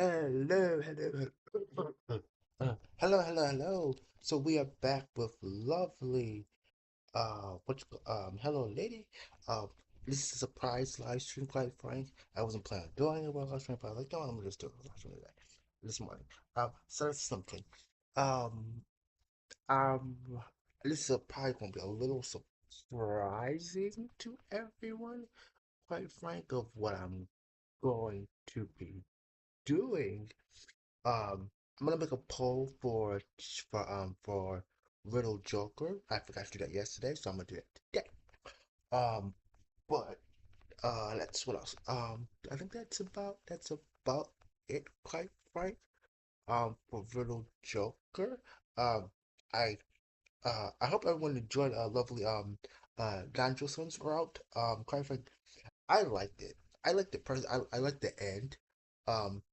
Hello, hello, hello. Hello. So we are back with lovely, hello, lady. Uh, this is a surprise live stream, quite frank. I wasn't planning on doing it while live stream, but I was like, no, I'm gonna just do it live stream today, this morning. So that's something. Um, um, this is probably gonna be a little surprising to everyone, quite frank, of what I'm going to be doing. I'm gonna make a poll for Riddle Joker. I forgot to do that yesterday, so I'm gonna do it today. Um, but that's what else. I think that's about it. Quite right. For Riddle Joker. Um, I I hope everyone enjoyed a lovely Danielson's route. Quite frank, I liked it. I liked it. I liked the end. Um,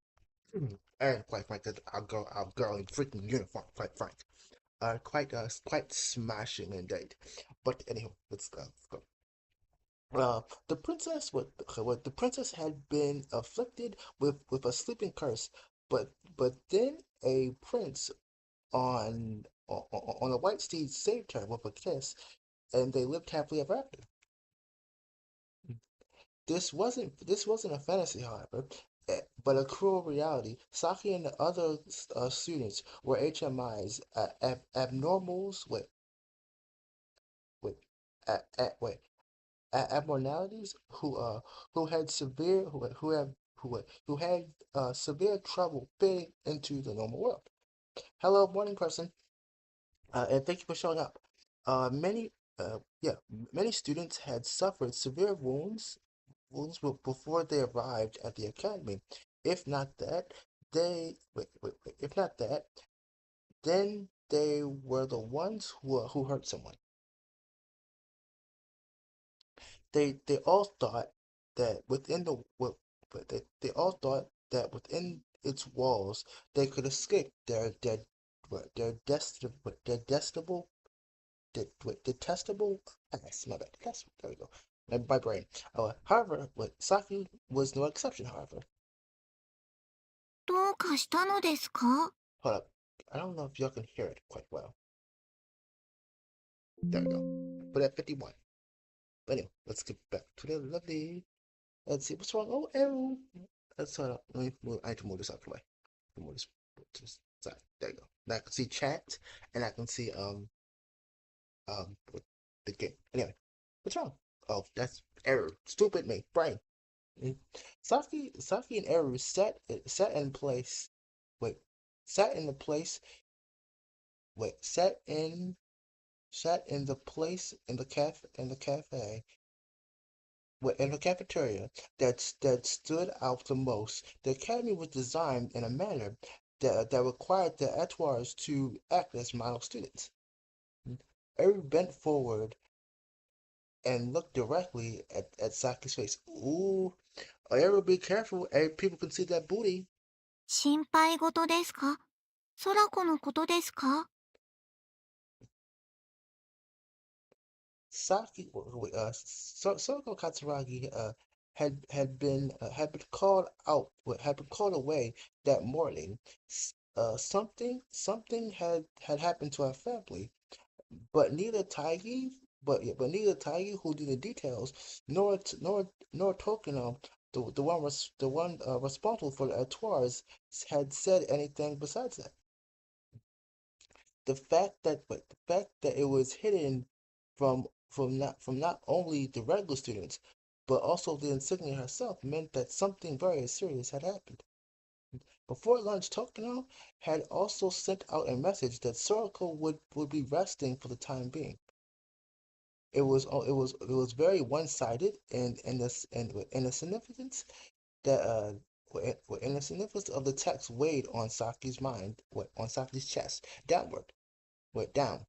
and quite frank, our girl in freaking uniform, quite frank. Quite smashing indeed. But anyhow, let's go. Let's go. The princess had been afflicted with a sleeping curse, but then a prince on a white steed saved her with a kiss, and they lived happily ever after. This wasn't a fantasy, however, but a cruel reality. Saki and the other students were HMIs, abnormals. Wait, wait, abnormalities who had severe trouble fitting into the normal world. Hello, morning person, and thank you for showing up. Many, yeah, many students had suffered severe wounds before they arrived at the academy. If not that, if not that, then they were the ones who hurt someone. They all thought that within the what but they all thought that within its walls they could escape their detestable past. My bad. There we go. My brain. However, Saki was no exception. However, どうかしたのですか？ hold up. I don't know if y'all can hear it quite well. There we go. Put at 51. But anyway, let's get back to the lovely. Let's see what's wrong. Oh, arrow. Let's let me move. I need to move this out of the way. Move this to the side. There you go. Now I can see chat, and I can see with the game. Anyway, what's wrong? Oh, that's error. Stupid me. Brain. Mm. Saki and Eru sat in place. Wait, sat in the place. Wait, sat in the place in the cafe. Wait, in the cafeteria that stood out the most. The academy was designed in a manner that required the etoirs to act as model students. Eru bent forward and looked directly at Saki's face. Ooh, Eru, be careful. People can see that booty. 心配事ですか？空子のことですか？ Soko Katsuragi had been called out, had been called away that morning. Something had happened to our family, but neither Taigi, but neither Taigi, who did the details, nor Tokino, the one responsible for the etoirs, had said anything besides that. The fact that it was hidden from not only the regular students, but also the insignia herself meant that something very serious had happened. Before lunch, Tokino had also sent out a message that Soroko would be resting for the time being. It was very one-sided and the significance that and the significance of the text weighed on Saki's mind, on Saki's chest, downward, down.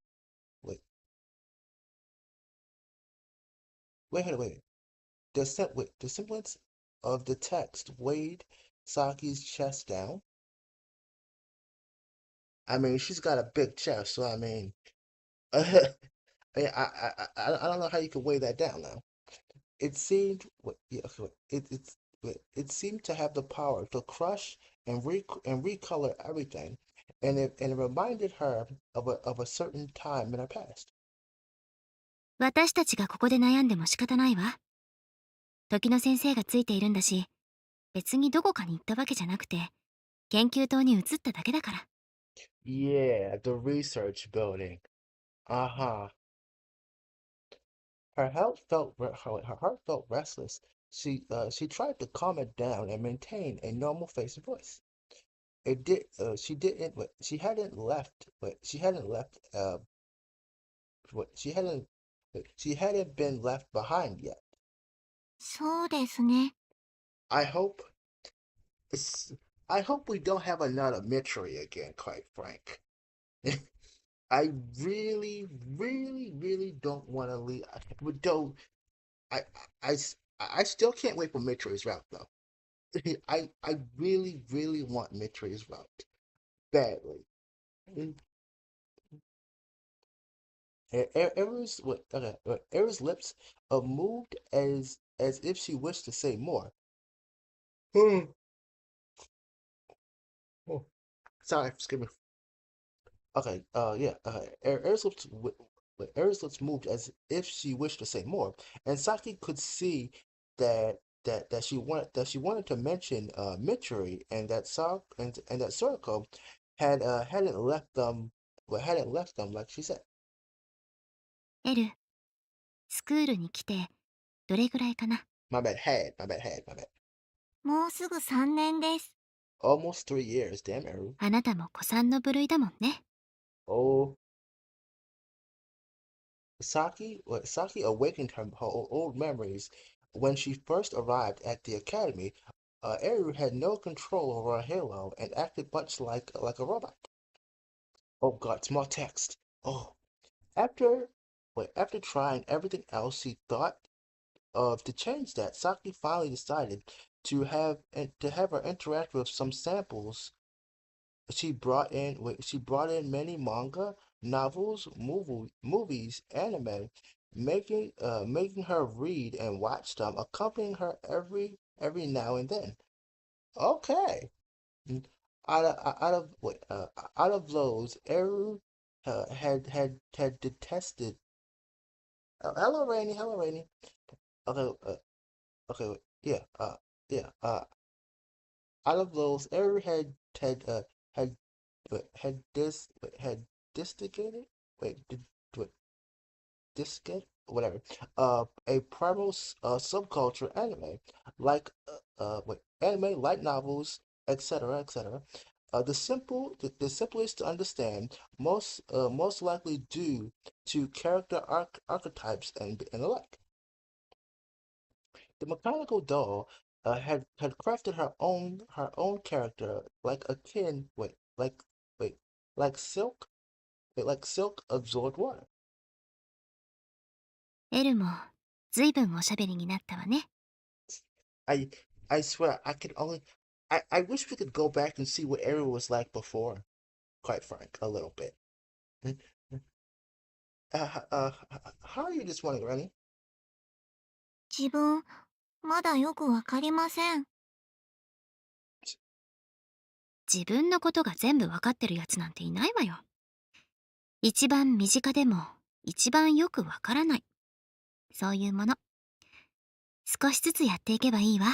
Wait, wait. The semblance of the text weighed Saki's chest down. I mean, she's got a big chest, so I mean, I I don't know how you could weigh that down now. It seemed, yeah, okay, it seemed to have the power to crush and recolor everything, and it reminded her of a certain time in her past. 私たちがここで悩んでも仕方ないわ。時の先生がついているんだし、別にどこかに行ったわけじゃなくて、研究棟に移っただけだから。Yeah, the research building. Uh-huh. Her heart felt restless. She tried to calm it down and maintain a normal face and voice. It did. She didn't. But she hadn't left. But she hadn't left. What she hadn't. She hadn't been left behind yet. そうですね。I hope. It's, I hope we don't have another Mitri again. Quite frank. I really, really, really don't want to leave. But though I, I, I still can't wait for Mitri's route though. I really, really want Mitri's route badly. Mm. Era's lips moved as if she wished to say more. Hmm. Oh, sorry, excuse me. Okay, yeah. Era's lips moved as if she wished to say more, and Saki could see that she wanted to mention Mitri, and that Soroko hadn't left them like she said. エル、スクールに来てどれぐらいかな。My bad. もうすぐ3年です。Almost 3 years, damn Eru. あなたも古参の部類だもんね。Oh, Saki awakened her old memories when she first arrived at the academy. Eru had no control over her halo and acted much like a robot. Oh God, small text. Oh, after after trying everything else she thought of to change that, Saki finally decided to have her interact with some samples she brought in many manga, novels, movies, anime, making her read and watch them, accompanying her every now and then. Okay. Mm. Out of those, Eru had detested. Hello, Rainy. Hello, Rainy. Okay. Okay. Yeah. Yeah. Out of those, Eru had had this had distigated wait did what discate whatever a primal subculture anime anime light novels etc. The simplest to understand, most likely due to character archetypes and the like. The mechanical doll had crafted her own character like akin wait like silk like silk absorbed water. エルもずいぶんおしゃべりになったわね。I I swear I wish we could go back and see what Ariel was like before. Quite frank, a little bit. How are you this morning, Granny? 自分、まだよくわかりません。自分のことが全部わかってるやつなんていないわよ。一番身近でも一番よくわからない。そういうもの。少しずつやっていけばいいわ。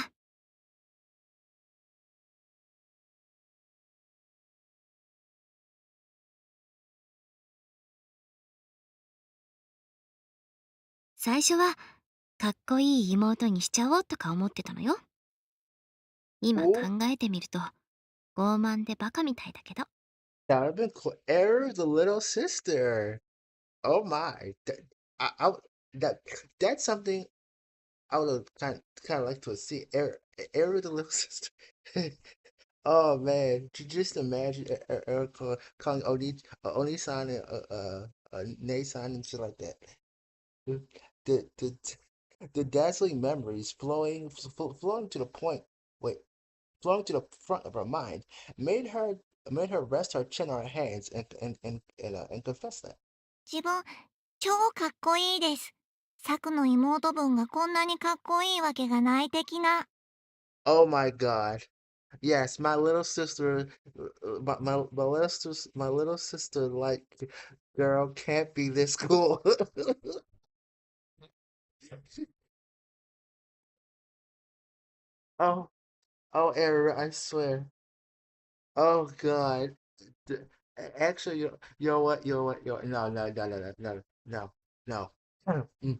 最初はかっこいい妹にしちゃおうとか思ってたのよ。今Oh,考えてみると傲慢でバカみたいだけど。that would have been cool. Ariel, the little sister. Oh my, that that's something I would have kind of like to see. Ariel, the little sister. Oh man, just imagine Erica calling Oni-san and Nei-san and shit like that. The the the dazzling memories flowing to the wait, flowing to the front of her mind made her made her rest her chin on her hands and confess that. 自分、超かっこいいです。サクの妹分がこんなにかっこいいわけがない的な。Oh my God. Yes, my little sister, my little sister, like, girl can't be this cool. Oh, oh, Era, I swear. Oh God. D- Actually, you know what? You know what? No, no, no, no, no, no, no, no. Mm.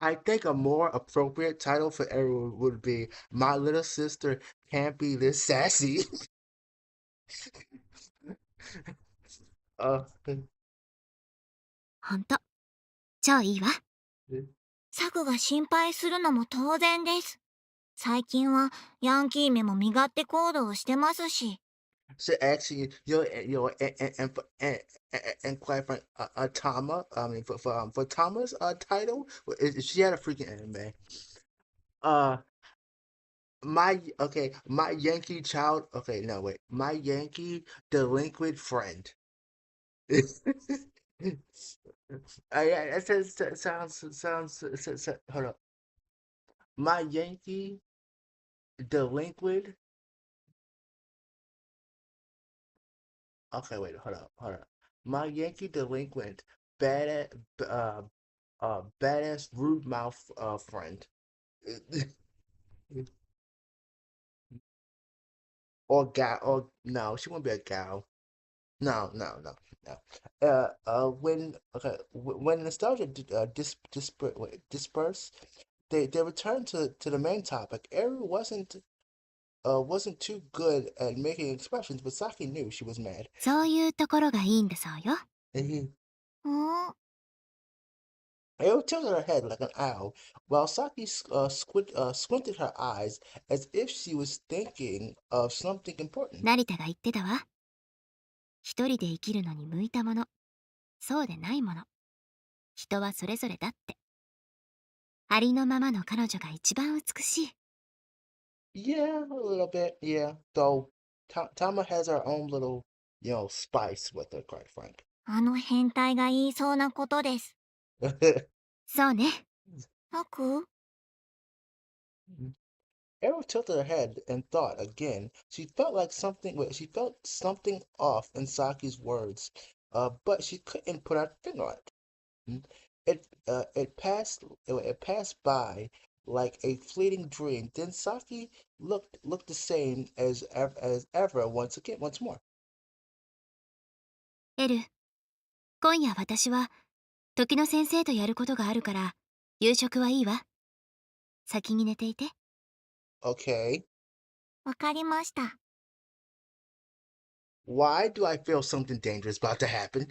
I think a more appropriate title for Era would be "My Little Sister Can't Be This Sassy." uh, ほんと、超いいわ。サクが心配するのも当然です。最近はヤンキーめも身勝手行動をしてますし。so actually, and quite frank, Tama, I mean, for Tama's title, she had a freaking anime. Uh, my Yankee child. Okay, no, wait, my Yankee delinquent friend. Yeah, that sounds. Hold up, my Yankee delinquent. Okay, wait, hold up. My Yankee delinquent, bad, badass rude mouth friend. Or gal, or no, she won't be a gal. No, no, no, no. When okay, when nostalgia disperse, they return to the main topic. Eru wasn't too good at making expressions, but Saki knew she was mad. そういうところがいいんだそうよ。Andん Eru tilted her head like an owl, while Saki squinted her eyes as if she was thinking of something important. 成田が言ってたわ。一人で生きるのに向いたもの、そうでないもの。人はそれぞれだって。ありのままの彼女が一番美しい。Yeah, a little bit. Yeah, though Tama has her own little, spice with her, quite frank. あの変態が言いそうなことです。そうね。サク、Arrow tilted her head and thought again. She felt something off in Saki's words, but she couldn't put her finger on it. Mm. It passed by like a fleeting dream. Then Saki looked the same as ever once more. エル、今夜私は時の先生とやることがあるから、夕食はいいわ。先に寝ていて。Okay. わかりました。Why do I feel something dangerous about to happen?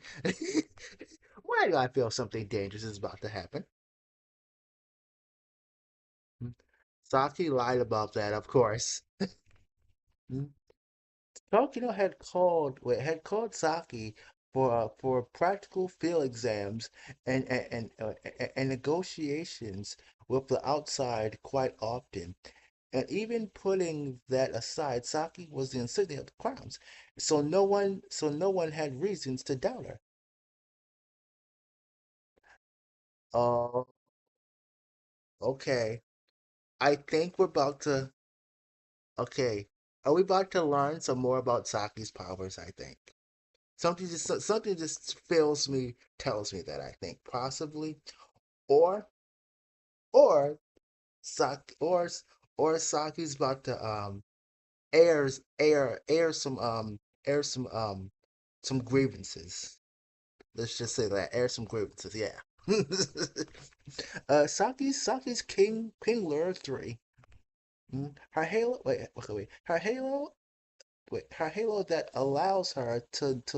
Why do I feel something dangerous is about to happen? Hmm. Saki lied about that, of course. Hmm. Tokino had called Saki for practical field exams and negotiations with the outside quite often. And even putting that aside, Saki was the insignia of the crowns, so no one had reasons to doubt her. Uh, okay. I think we're about to. Okay, are we about to learn some more about Saki's powers? I think something just tells me that I think possibly, or or Saki or Saki's about to airs air some grievances. Let's just say that air some grievances. Yeah. Saki's King Lure 3. Her halo. Wait. Okay. Wait. Her halo that allows her to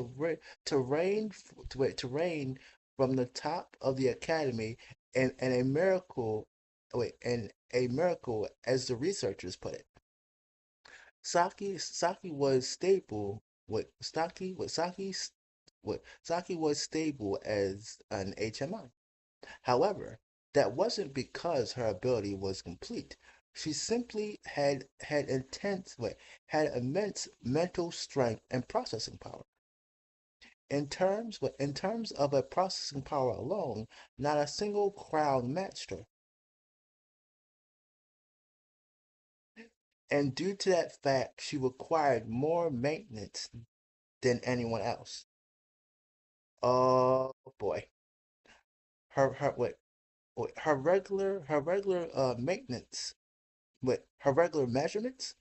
reign from the top of the academy, and a miracle. And a miracle, as the researchers put it. Saki was stable. Saki was stable as an HMI. However, that wasn't because her ability was complete. She simply had immense mental strength and processing power. In terms of a processing power alone, not a single crown matched her. and due to that fact, she required more maintenance than anyone else. Oh boy, her wait, her regular maintenance, wait, her regular measurements.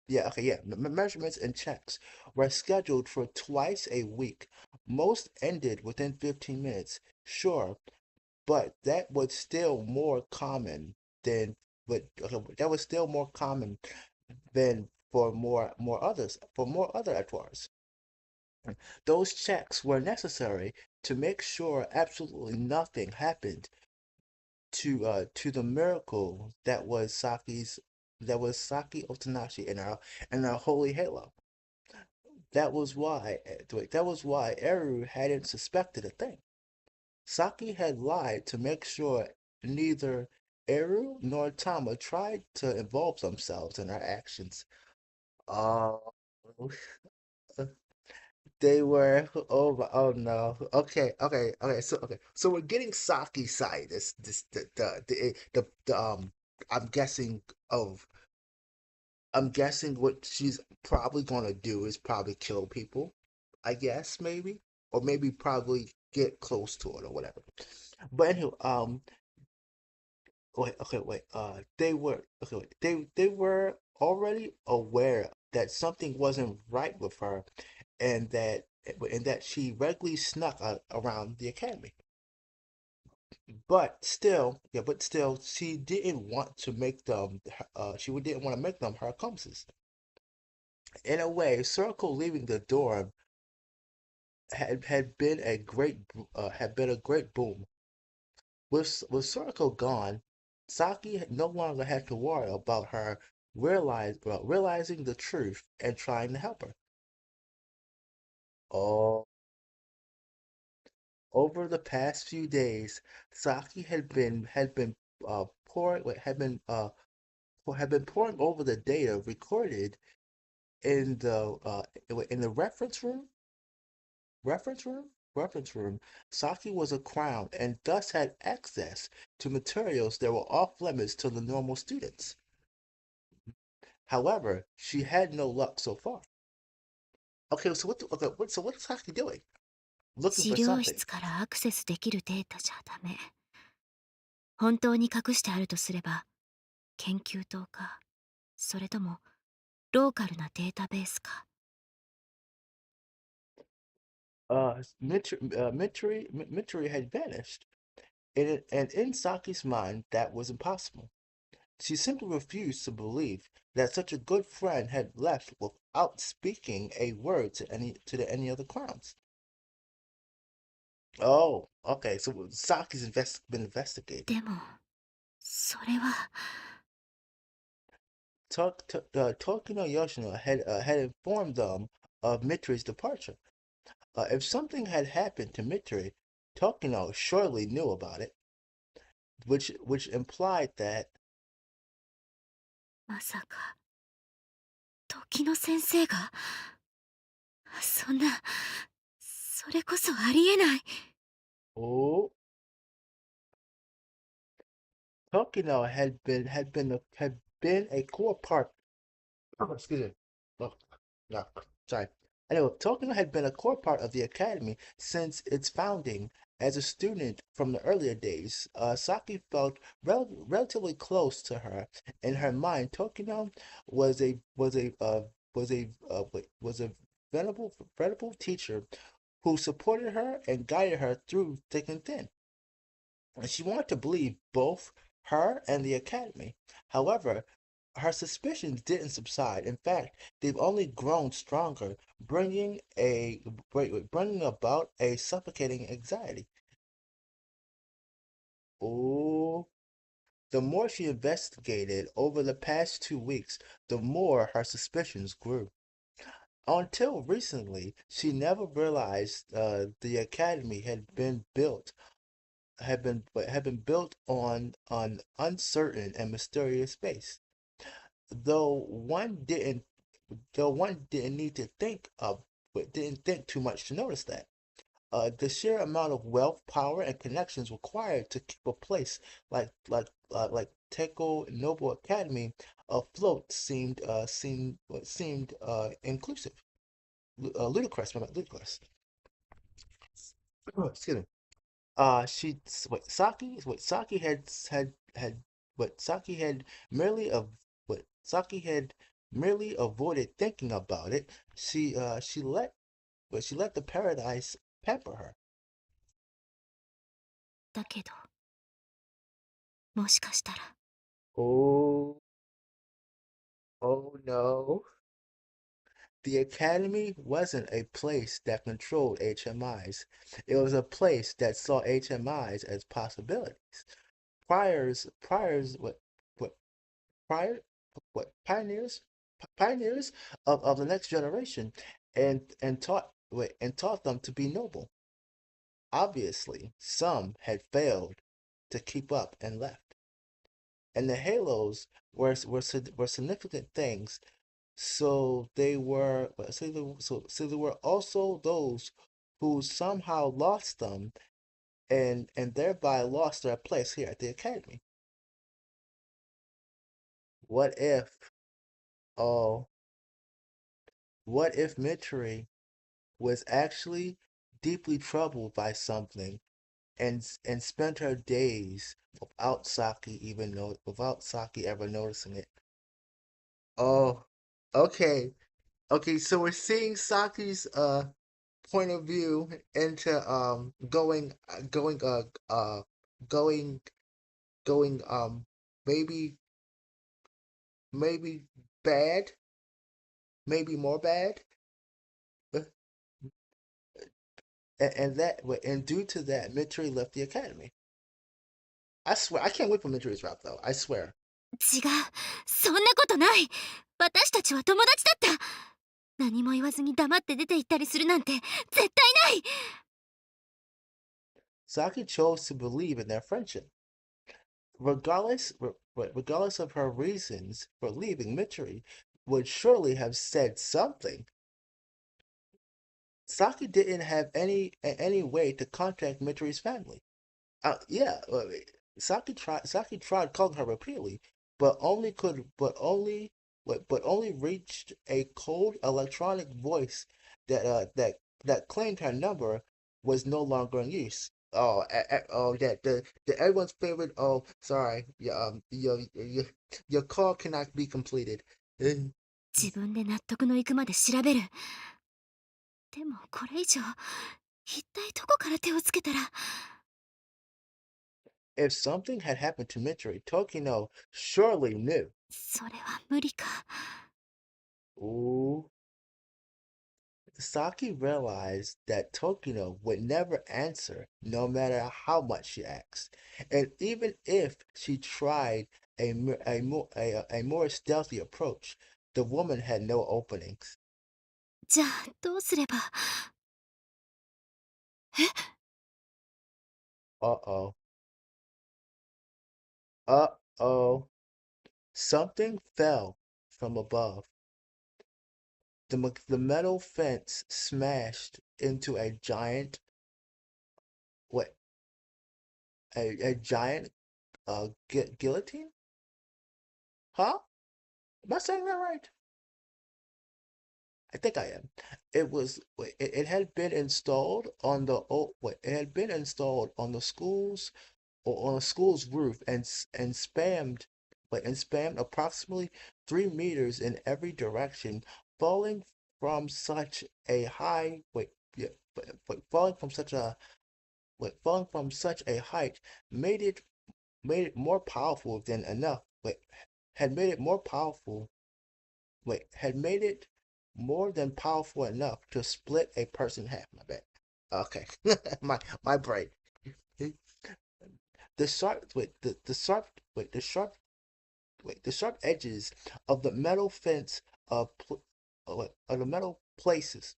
Yeah, okay, yeah. Measurements and checks were scheduled for twice a week. Most ended within 15 minutes. Sure, but that was still more common than but okay, that was still more common than for more other atoirs. Those checks were necessary to make sure absolutely nothing happened to the miracle that was Saki Otanashi in our holy halo. That was why Eru hadn't suspected a thing. Saki had lied to make sure neither Eru nor Tama tried to involve themselves in her actions. Oh, they were. Oh no. So we're getting Saki's side. This the. I'm guessing of. I'm guessing what she's probably gonna do is probably kill people. I guess maybe, or maybe probably get close to it or whatever. But anyway, wait. They were already aware that something wasn't right with her, and that she regularly snuck around the academy. But still, she didn't want to make them. She didn't want to make them her accomplices. In a way, Circle leaving the dorm had been a great boom. With Circle gone, Saki no longer had to worry about her realizing the truth and trying to help her. Oh, over the past few days, Saki had been pouring over the data recorded in the reference room reference room. Saki was a crown and thus had access to materials that were off limits to the normal students. However, she had no luck so far. So what is Saki doing? Looking 資 for 料 something. 室からアクセスできるデータじゃダメ。本当に隠してあるとすれば、研究棟か、それともローカルなデータベースか。Mitri had vanished, and in Saki's mind that was impossible. She simply refused to believe that such a good friend had left without speaking a word to any other clowns. Oh, okay. So been investigating. でも、それは。Tokino Yoshino had informed them of Mitri's departure. If something had happened to Mitri, Tokino surely knew about it, which implied that まさか、時の先生が。そんな、それこそありえない。oh, Tokino had been a core part. Oh, excuse me. Oh, no, sorry. Anyway, Tokyo had been a core part of the academy since its founding. As a student from the earlier days, Saki felt relatively close to her. In her mind, Tokyo was a was a was a venerable teacher who supported her and guided her through thick and thin. And she wanted to believe both her and the academy. However, her suspicions didn't subside. In fact, they've only grown stronger, bringing about a suffocating anxiety. Oh, the more she investigated over the past 2 weeks, the more her suspicions grew. Until recently, she never realized the academy had been built on an uncertain and mysterious base. Though one didn't though one didn't need to think of but didn't think too much to notice that. The sheer amount of wealth, power, and connections required to keep a place like Teko Noble Academy afloat seemed inclusive, ludicrous. Ludicrous. Excuse me. She what Saki had what Saki had merely of what Saki had merely avoided thinking about it. She let the paradise pamper her. だけど、もしかしたら、Oh, oh no. The Academy wasn't a place that controlled HMIs. It was a place that saw HMIs as possibilities. What, prior, pioneers of the next generation, and taught them to be noble. Obviously, some had failed to keep up and left, and the halos were significant things. So there were also those who somehow lost them and thereby lost their place here at the academy. What if, oh, what if Mitri was actually deeply troubled by something and spent her days without Saki ever noticing it? Oh, okay. Okay, so we're seeing Saki's point of view into going going maybe maybe bad, maybe more bad. And due to that, Mitri left the academy. I swear, I can't wait for Mitri's rap though. I swear. 違う、そんなことない。私たちは友達だった。何も言わずに黙って出て行ったりするなんて絶対ない。Saki chose to believe in their friendship, regardless of her reasons for leaving. Mitri would surely have said something. Saki didn't have any way to contact Mitri's family. Yeah, Saki tried calling her repeatedly, but only reached a cold electronic voice that claimed her number was no longer in use. Oh, that the everyone's favorite. Oh, sorry, your call cannot be completed. Eh, 自分で納得のいくまで調べる。でもこれ以上、一体どこから手をつけたら。If something had happened to Mitri, Tokino surely knew. それは無理か。Ooh. Saki realized that Tokino would never answer no matter how much she asked, and even if she tried a more stealthy approach, the woman had no openings. じゃあどうすれば。え、 Uh-oh. Uh-oh. Something fell from above. The metal fence smashed into what, a giant guillotine? Huh? Am I saying that right? I think I am. It had been installed on the it had been installed on the school's or on a school's roof and spammed approximately 3 meters in every direction, falling from such a high wait yeah but falling from such a height made it made it more powerful than enough wait had made it more powerful had made it more than powerful enough to split a person in half. My bad. Okay, my brain. The sharp wait the sharp wait the sharp wait the sharp edges of the metal fence of the metal plates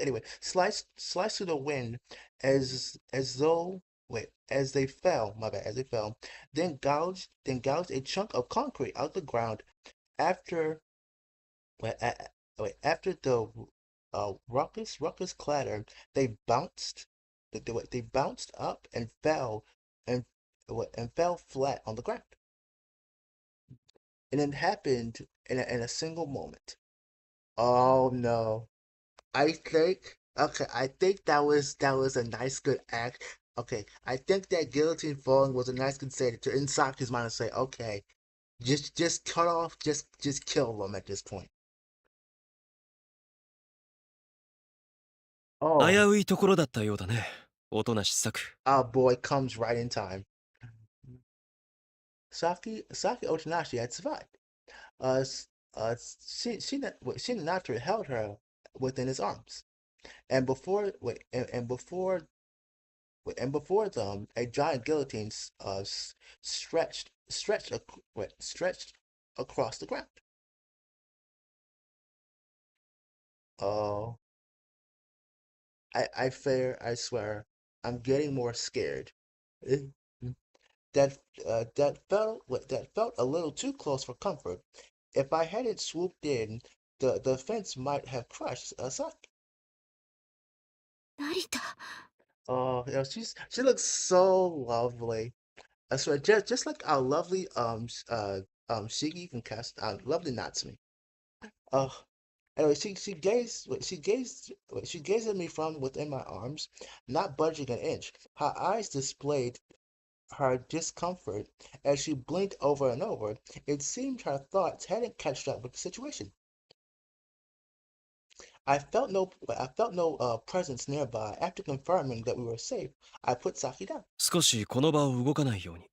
anyway sliced through the wind as though as they fell, my bad, as they fell, then gouged a chunk of concrete out the ground after wait, a- wait, after the ruckus clatter. They bounced, they bounced up and fell, and and fell flat on the ground. And it happened in a single moment. Oh no! I think that was a nice good act. Okay, I think that guillotine falling was a nice good say to in Saku's mind to say, okay, just cut off, just kill them at this point. Oh, 危ういところだったようだね。音無し作。our boy comes right in time. Saki Otanashi had survived. Shinanato held her within his arms, and before them, a giant guillotine stretched across the ground. Oh, I swear, I'm getting more scared. That that felt a little too close for comfort. If I hadn't swooped in, the fence might have crushed us up. 成田。Oh, you know, she looks so lovely. I swear, just like our lovely Shigi from Cast, lovely Natsumi. Oh, anyway, she gazed at me from within my arms, not budging an inch. Her eyes displayed her discomfort as she blinked over and over. It seemed her thoughts hadn't catched up with the situation. I felt no presence nearby. After confirming that we were safe, I put Saki down. 少しこの場を動かないように。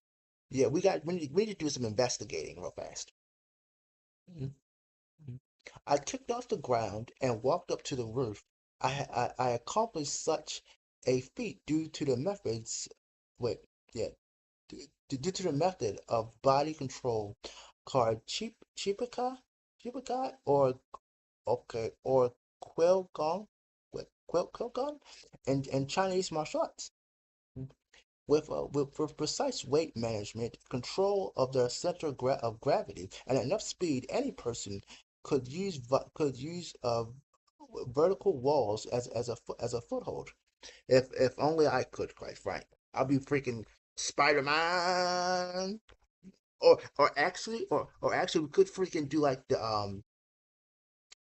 Yeah, we need to do some investigating real fast. Mhm. I kicked off the ground and walked up to the roof. I accomplished such a feat due to the methods. Wait, yeah, due to the method of body control called chipaka, or okay, or Quilgong in Chinese martial arts. With precise weight management, control of their center of gravity, and enough speed, any person could use vertical walls as a foothold. If only I could, quite frank, I'll be freaking Spider-Man. Or actually, we could freaking do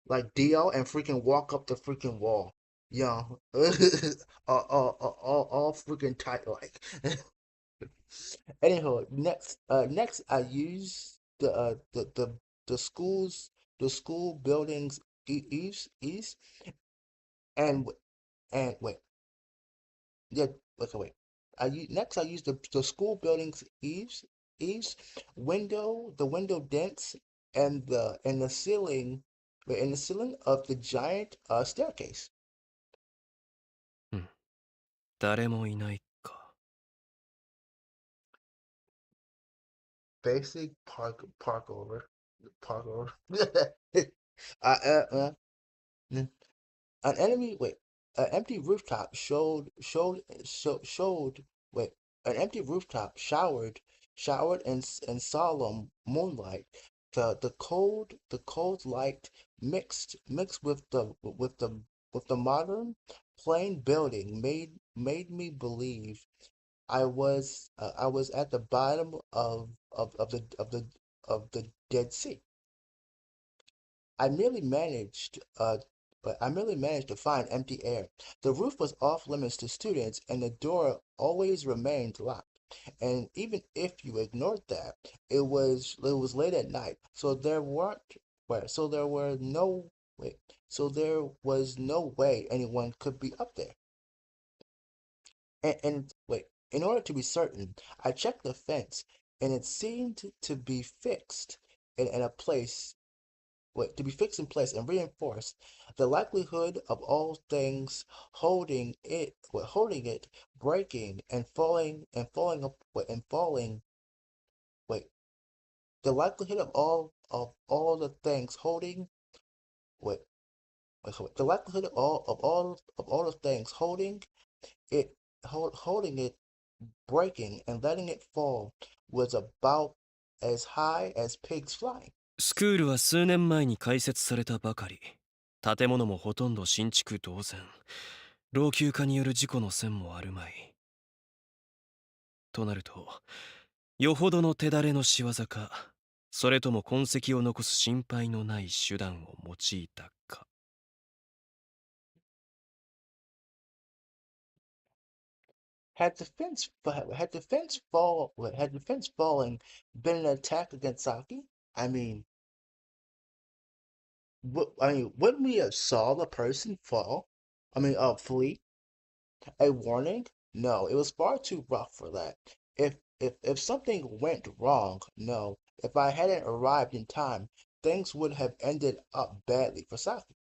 like Dio and freaking walk up the freaking wall. You know, all freaking tight like. Anyhow, next I use the schools the school buildings east and wait, yeah, okay, wait. I use the school buildings eaves the window dents and the ceiling in the ceiling of the giant staircase. うん。誰もいないか。Basic park over. uh, uh, uh, An enemy wait, an empty rooftop showed wait, an empty rooftop showered in solemn moonlight. The cold light mixed with the modern plain building made me believe I was at the bottom of the Dead Sea. I merely managed uh I merely managed to find empty air. The roof was off limits to students and the door always remained locked. And even if you ignored that, it was late at night, so there weren't wait, so there were no wait, so there was no way anyone could be up there. And wait, in order to be certain, I checked the fence and it seemed to be fixed in a place wait, to be fixed in place and reinforced, the likelihood of all things holding it, breaking and falling up, and falling, wait, the likelihood of all the things holding, wait, the likelihood of all the things it, holding it, breaking and letting it fall was about as high as pigs flying. スクールは数年前に開設されたばかり。建物もほとんど新築同然。老朽化による事故の線もあるまい。となると、よほどの手だれの仕業か、それとも痕跡を残す心配のない手段を用いたか。Had the fence falling been an attack against Saki? I mean, wouldn't we have saw the person fall? Flee? A warning? No, it was far too rough for that. If something went wrong, no, if I hadn't arrived in time, things would have ended up badly for Saku.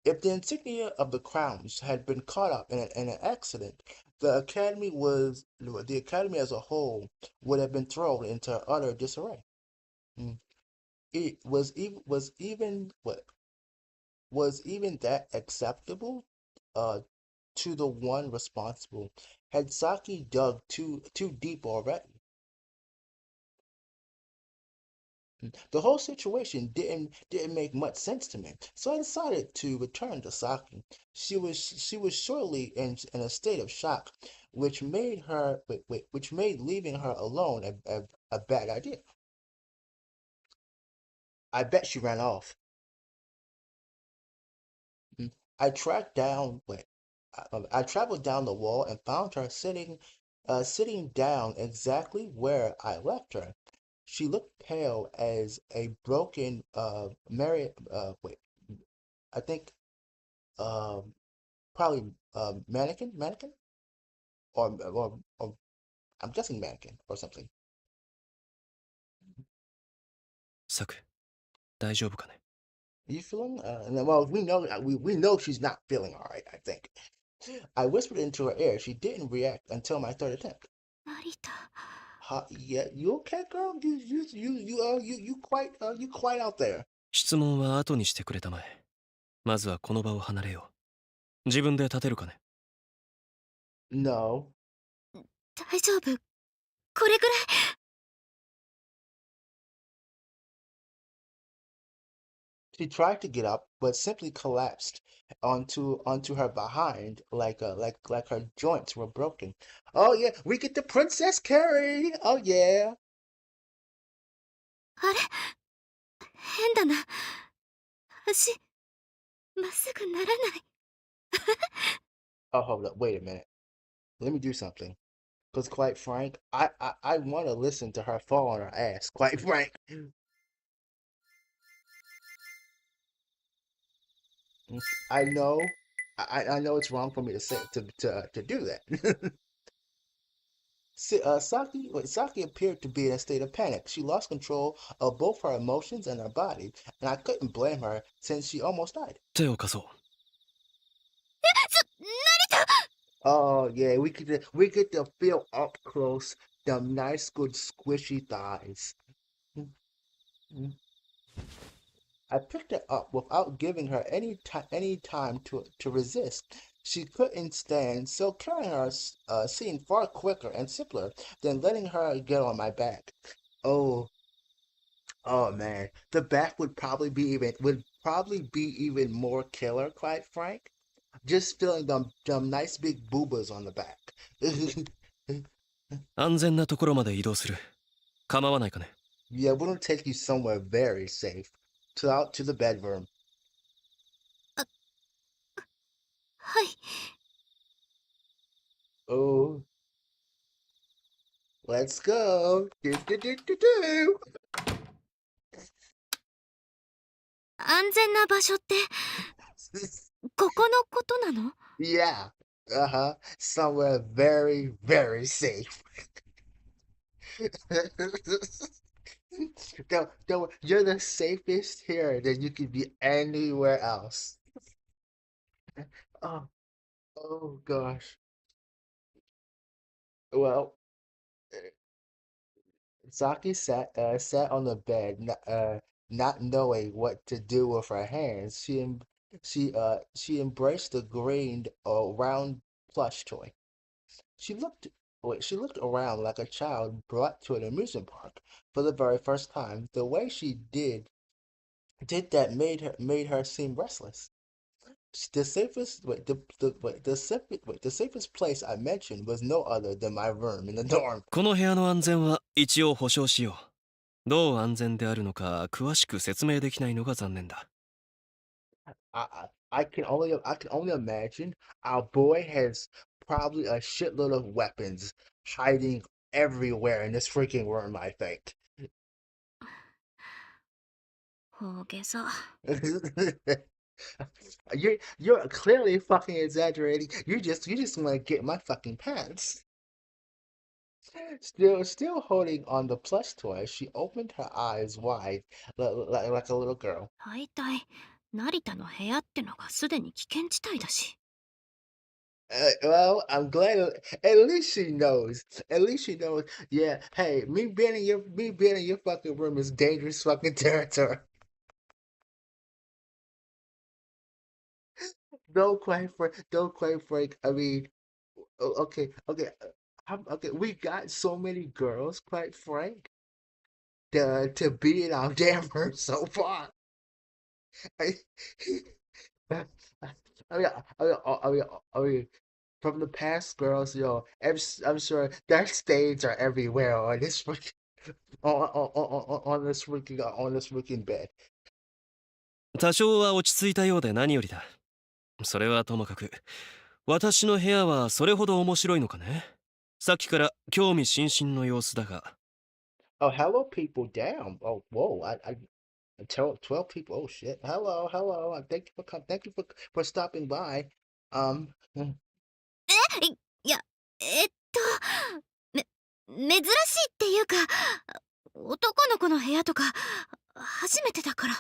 If the insignia of the crowns had been caught up in an accident, the academy as a whole would have been thrown into utter disarray. Mm. It was even that acceptable uh to the one responsible? Had Saki dug too deep already? The whole situation didn't make much sense to me, so I decided to return to Saki. She was surely in a state of shock, which made leaving her alone a bad idea. I bet she ran off. Mm. I tracked down wait, I traveled down the wall and found her sitting down exactly where I left her. She looked pale as a broken I think um probably mannequin or I'm guessing mannequin or something. サク、大丈夫かね。 You feeling? Well, we know she's not feeling all right. I think. I whispered into her ear. She didn't react until my third attempt. 成田。Yeah, you okay, girl? You quite out there. 質問は後にしてくれたまえ。まずはこの場を離れよう。自分で立てるかね。No. 大丈夫。これぐらい。She tried to get up, but simply collapsed onto her behind, like her joints were broken. Oh yeah, we get the Princess Carrie. Oh yeah. あれ、変だな。足、まっすぐならない。Oh, hold up. Wait a minute. Let me do something. Because quite frank, I want to listen to her fall on her ass. Quite frank. I know, I know it's wrong for me to say to do that. Saki appeared to be in a state of panic. She lost control of both her emotions and her body, and I couldn't blame her since she almost died. 手を貸そう。成田。 Oh yeah, we get to feel up close them nice good squishy thighs. I picked her up without giving her any time to resist. She couldn't stand, so carrying her seemed far quicker and simpler than letting her get on my back. Oh, oh man, the back would probably be even more killer, quite frank. Just feeling them nice big boobas on the back. 安全なところまで移動する。構わないかね。Yeah, we're gonna take you somewhere very safe. Out to the bedroom. はい。Oh, let's go. Do, do, do, do, do. 安全な場所って、ここのことなの？ Yeah. Uh-huh. Somewhere very, very safe. Don't, you're the safest here that you could be anywhere else. Oh, oh gosh. Well, Saki sat on the bed, not knowing what to do with her hands. She embraced the green, round plush toy. She looked she looked around like a child brought to an amusement park for the very first time. The way she did did that made her seem restless. The safest the safest place I mentioned was no other than my room in the dorm. この部屋の安全は一応保証しよう。どう安全であるのか詳しく説明できないのが残念だ。I can only imagine our boy has probably a shitload of weapons hiding everywhere in this freaking room, I think. 大げさ。You're clearly fucking exaggerating. You just want to get my fucking pants. Still holding on the plush toy, she opened her eyes wide, like a little girl. 大体、成田の部屋ってのがすでに危険地帯だし。Well, I'm glad. At least she knows. At least she knows. Yeah. Hey, me being in your fucking room is dangerous fucking territory. Don't quite frank. I mean, okay. Okay. We got so many girls, quite frank, to be in our damn room so far. I, I mean, I mean, from the past girls, I'm sure their stains are everywhere on this freaking on this freaking bed. 多少は落ち着いたようで何よりだ。それはともかく、私の部屋はそれほど面白いのかね。さっきから興味津々の様子だが。Oh, hello, people. Damn. Oh, whoa. I tell 12 people. Oh shit. Hello. Thank you for stopping by. Hmm, いや、め、珍しいっていうか、男の子の部屋とか、初めてだから。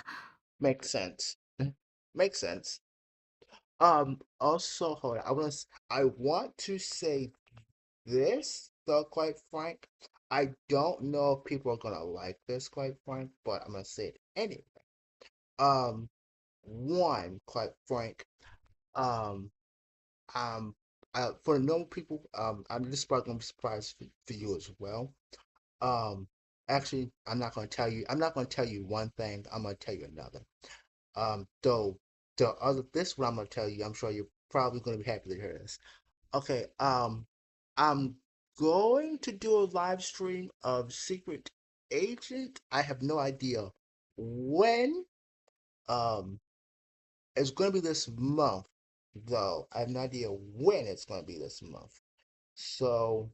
makes sense. Makes sense. Also, hold on. I want to say this, though, quite frank. I don't know if people are gonna like this, quite frank, but I'm gonna say it anyway. Um, one, quite frank. Um, um, for the normal people, I'm just probably gonna be surprised for you as well. Um, actually, I'm not gonna tell you. I'm not gonna tell you one thing. I'm gonna tell you another. Though the other, this one I'm gonna tell you. I'm sure you're probably gonna be happy to hear this. Okay. I'm going to do a live stream of Secret Agent. I have no idea when. Um, it's gonna be this month, though. I have no idea when it's gonna be this month. So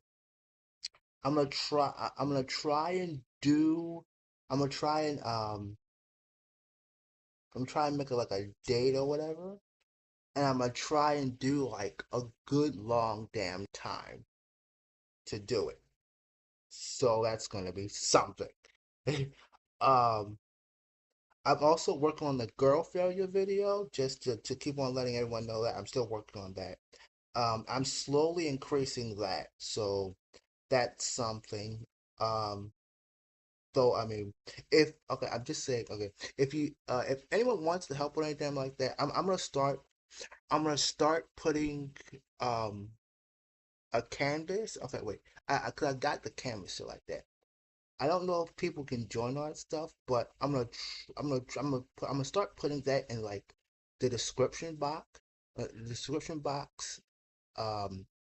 I'm gonna try and do. I'm gonna try and I'm trying to make it like a date or whatever, and I'm gonna try and do like a good long damn time to do it. So that's gonna be something. um, I'm also working on the girl failure video just to keep on letting everyone know that I'm still working on that. I'm slowly increasing that, so that's something. Um, though I mean, if okay, I'm just saying, okay, if anyone wants to help with anything like that, I'm gonna start putting um a canvas. Okay, wait, cause I got the canvas shit like that. I don't know if people can join all that stuff, but I'm gonna start putting that in like the description box.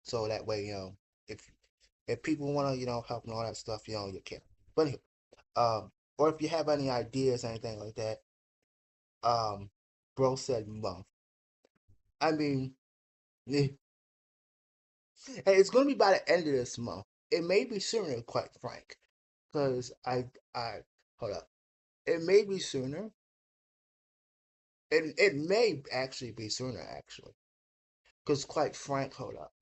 So that way, if people want to, help and all that stuff, you can. But anyway, or if you have any ideas, anything like that, um, bro said month. I mean, hey, it's gonna be by the end of this month. It may be sooner, quite frank, because I hold up. It may be sooner. It may actually be sooner, actually, because quite frank, hold up.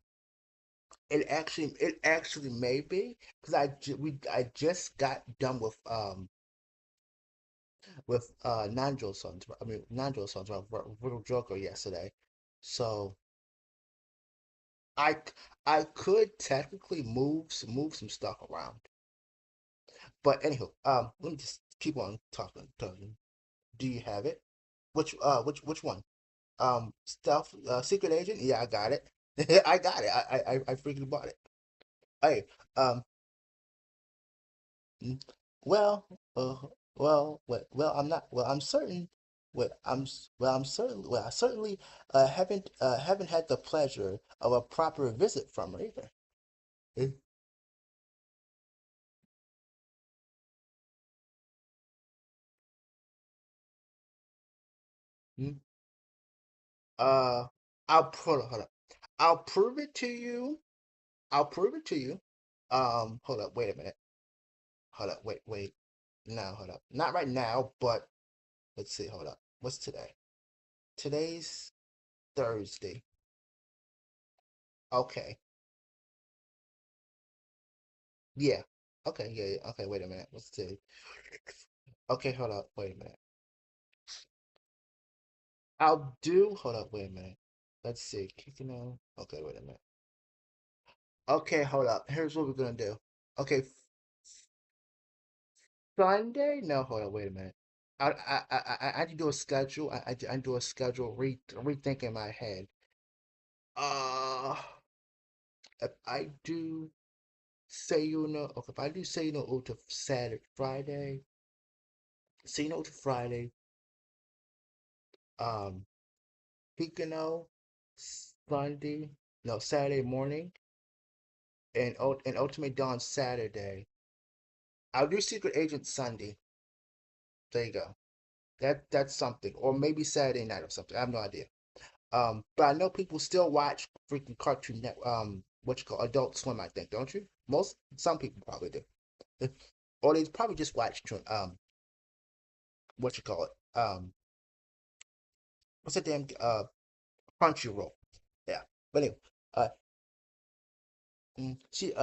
It actually may be because I just got done with Nanjo Sons. I mean Nanjo Sons, Little Joker yesterday, so I I could technically move some stuff around. But anywho, let me just keep on talking. Do you have it? Which one? Stealth, Secret Agent. Yeah, I got it. I got it. I freaking bought it. Hey, um, mm, well, well, I'm not. Well, I'm certain. I'm certain. Well, I certainly haven't had the pleasure of a proper visit from her either. Eh, mm, Uh, hold up. I'll prove it to you. I'll prove it to you. Hold up. Wait a minute. Hold up. Wait. No, hold up. Not right now, but let's see. Hold up. What's today? Today's Thursday. Okay. Yeah. Okay. Yeah. Yeah. Okay. Wait a minute. What's today? Okay. Hold up. Wait a minute. I'll do. Hold up. Wait a minute. Let's see. Kicking on. Okay. Wait a minute. Okay. Hold up. Here's what we're gonna do. Okay. Sunday? No. Hold up. Wait a minute. I need to do a schedule. I do a schedule. Rethink in my head. Uh, if I do say you know. Okay. If I do say you know to Saturday, Friday. Say you know to Friday. Um. Picano Sunday, no, Saturday morning, and Ultimate Dawn Saturday. I'll do Secret Agent Sunday. There you go. That's something, or maybe Saturday night or something. I have no idea. But I know people still watch freaking Cartoon Net. What you call Adult Swim, I think, don't you? Some people probably do, or they probably just watch what you call it. What's that damn Crunchyroll? Yeah. But anyway, uh, she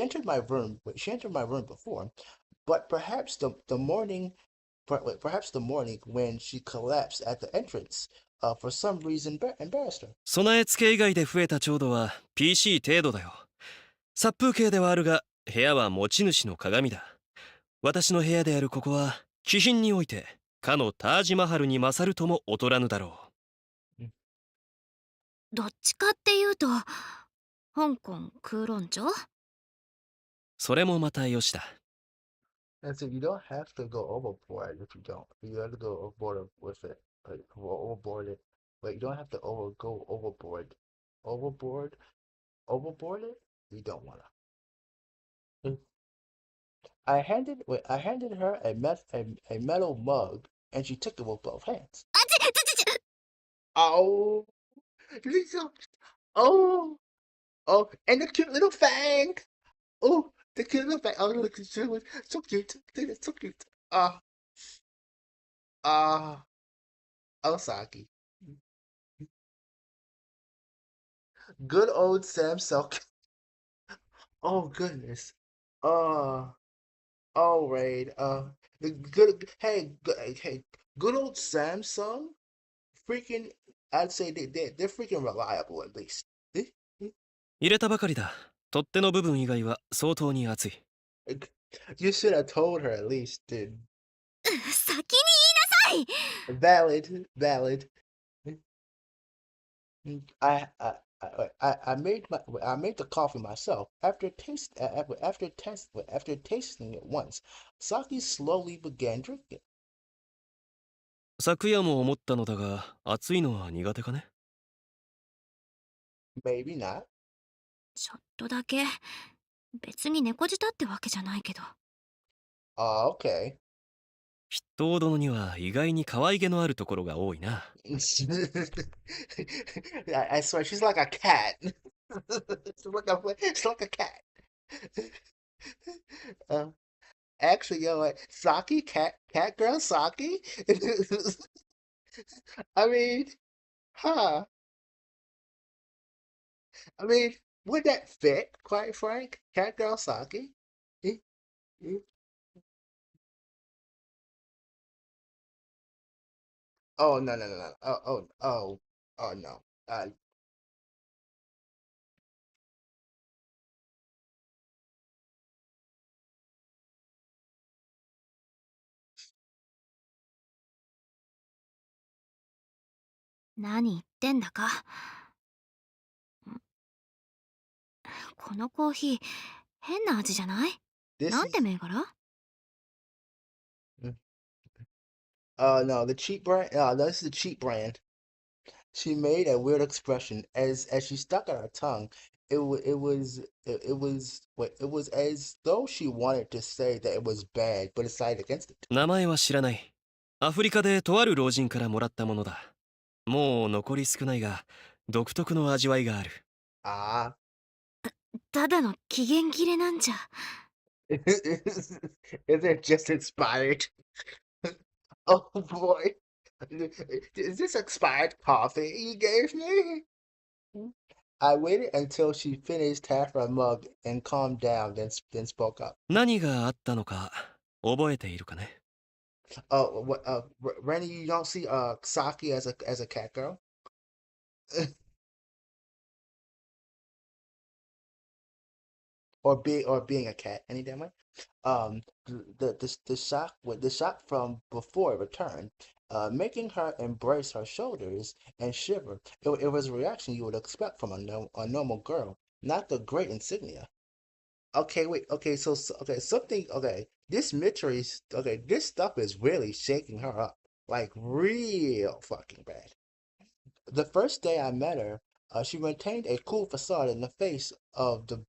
entered my room. Wait, she entered my room before, but perhaps the morning, perhaps the morning when she collapsed at the entrance, for some reason embarrassed her. 備え付け以外で増えた強度は PC 程度だよ。殺風景ではあるが、部屋は持ち主の鏡だ。私の部屋であるここは、気品において、かのタージマハルに勝るとも劣らぬだろう。Mm. どっちかっていうと、香港空論城？それもまたよしだ。And so you don't have to go overboard if you don't. You have to go overboard with it. Like, overboard it. But you don't have to go overboard. Overboard? Overboard it? You don't wanna. Mm. I handed her a metal mug, and she took it with both hands. あち。 Oh, Lisa. Oh, oh, and the cute little fang. Oh, the cute little fang. Oh, look, it's so cute. It's so cute. Uh, Osaki. Good old Sam Selk. Oh goodness. Uh, oh Raid. The good. Hey, good old Samsung. Freaking, I'd say they're freaking reliable at least. Eh, eh, 入れたばかりだ。取っ手の部分以外は相当に熱い。You should have told her at least, dude. 先に言いなさい。 Valid. I made the coffee myself. After tasting it once, Saki slowly began drinking. 昨夜も思ったのだが、熱いのは苦手かね。Maybe not. ちょっとだけ。別に猫舌ってわけじゃないけど。Okay. 筆頭殿には意外に可愛げのあるところが多いな。I swear she's like a cat. She's like a cat. Uh, actually, Saki, cat girl Saki. I mean, huh? I mean, would that fit? Quite frank, cat girl Saki. Eh, eh. Oh no. Oh no.何言ってんだか。このコーヒー、変な味じゃない？ This なんて is 銘柄？ No, the cheap brand. No, this is the cheap brand. She made a weird expression as she stuck out her tongue. It was as though she wanted to say that it was bad, but decided against it. 名前は知らない。アフリカでとある老人からもらったものだ。もう残り少ないが、独特の味わいがある。Ah, ただの期限切れなんじゃ。is it just expired? Oh boy, is this expired coffee you gave me? I waited until she finished half her mug and calmed down, then spoke up. 何があったのか覚えているかね。What? Randy, you don't see Saki as a cat girl? or being a cat any damn way. The shock from before returned, making her embrace her shoulders and shiver. It was a reaction you would expect from a normal girl, not the great insignia. Okay, wait. Okay, okay, something. Okay, this Mitri. Okay, this stuff is really shaking her up, like real fucking bad. The first day I met her, she maintained a cool facade in the face of the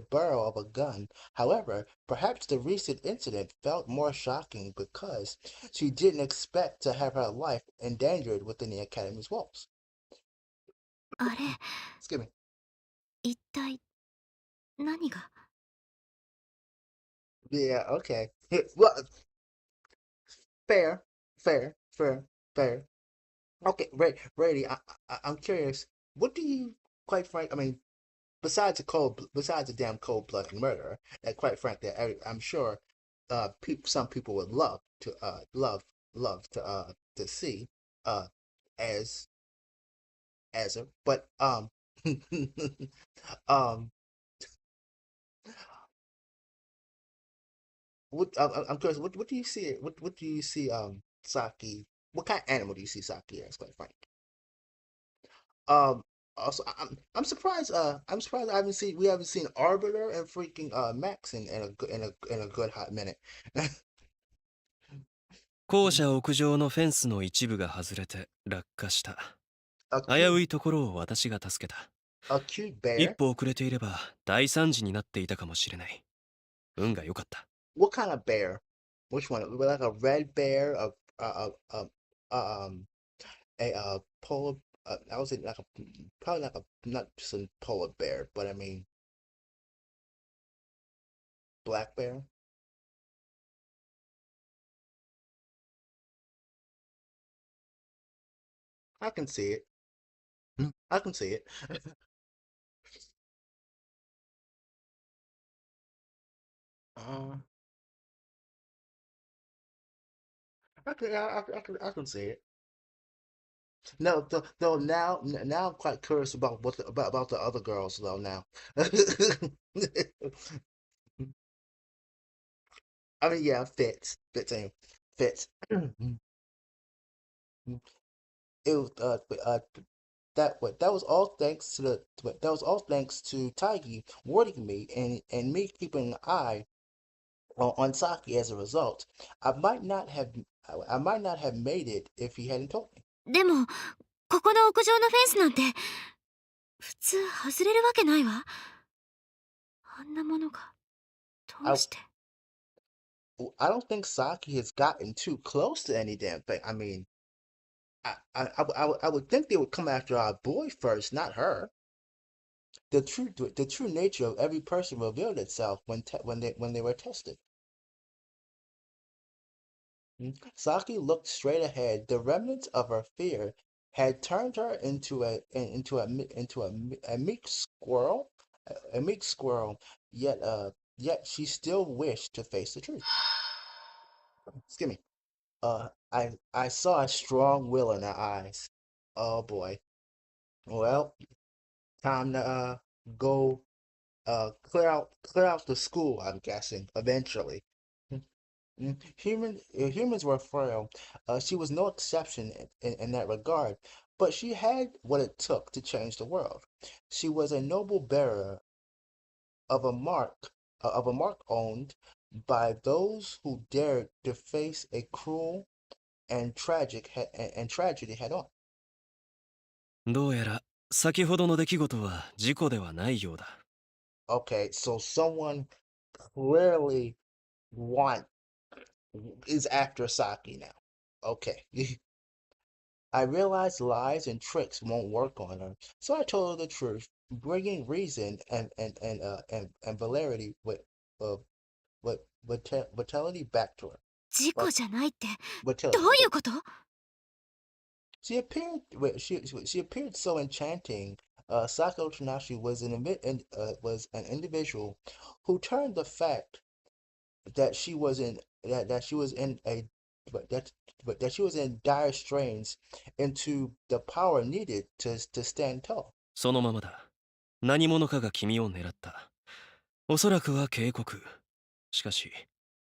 barrel of a gun. However, perhaps the recent incident felt more shocking because she didn't expect to have her life endangered within the academy's walls. あれ、Excuse me. 一体何が。 Yeah. Okay. Well, fair, fair, fair. Okay, Brady. I'm curious. What do you, quite frank? I mean, besides the damn cold-blooded murder, that quite frankly, I'm sure, some people would love to see, uh, as a, but um, I'm curious. What do you see? What do you see? Saki. What kind of animal do you see Saki as? Quite frank. Um. Also, I'm surprised we haven't seen Arbiter and freaking Max in a good hot minute. 校舎屋上のフェンスの一部が外れて落下した。A 危 cute ういところを私が助けた。a cute 一 bear. 歩遅れていれば大惨事になっていたかもしれない。運が良かった。What kind of bear? Which one? Like a red bear, um, polar. I would say like a probably like a not just a polar bear, but I mean black bear. I can see it. I can see it. Uh, I can see it. No, though now I'm quite curious about about the other girls though now. I mean, yeah, fits. It was that was all thanks to that was all thanks to Taigi warning me and me keeping an eye on Saki as a result. I might not have I might not have made it if he hadn't told me. でも、ここの屋上のフェンスなんて、普通外れるわけないわ。あんなものが、どう I して。 I don't think Saki has gotten too close to any damn thing. I mean, I would think they would come after our boy first, not her. The true nature of every person revealed itself when they were tested. Saki looked straight ahead. The remnants of her fear had turned her into a meek squirrel, a meek squirrel. Yet she still wished to face the truth. Excuse me. I saw a strong will in her eyes. Oh boy. Well, time to go clear out the school. I'm guessing eventually. Humans were frail. She was no exception in that regard, but she had what it took to change the world. She was a noble bearer of a mark owned by those who dared to face a cruel and tragedy head on. どうやら先ほどの出来事は事故ではないようだ。 Okay, so someone clearly want is after Saki now. Okay. I realized lies and tricks won't work on her, so I told her the truth, bringing reason and validity uh vitality back to her. 事故 Like じゃないって、ど vitality. ういうこと？ She appeared so enchanting. Saku Tanashi was an individual who turned the fact that she was in that she was in a but that she was in dire strains into the power needed to stand tall. そのままだ。何者かが君を狙った。おそらくは警告。しかし、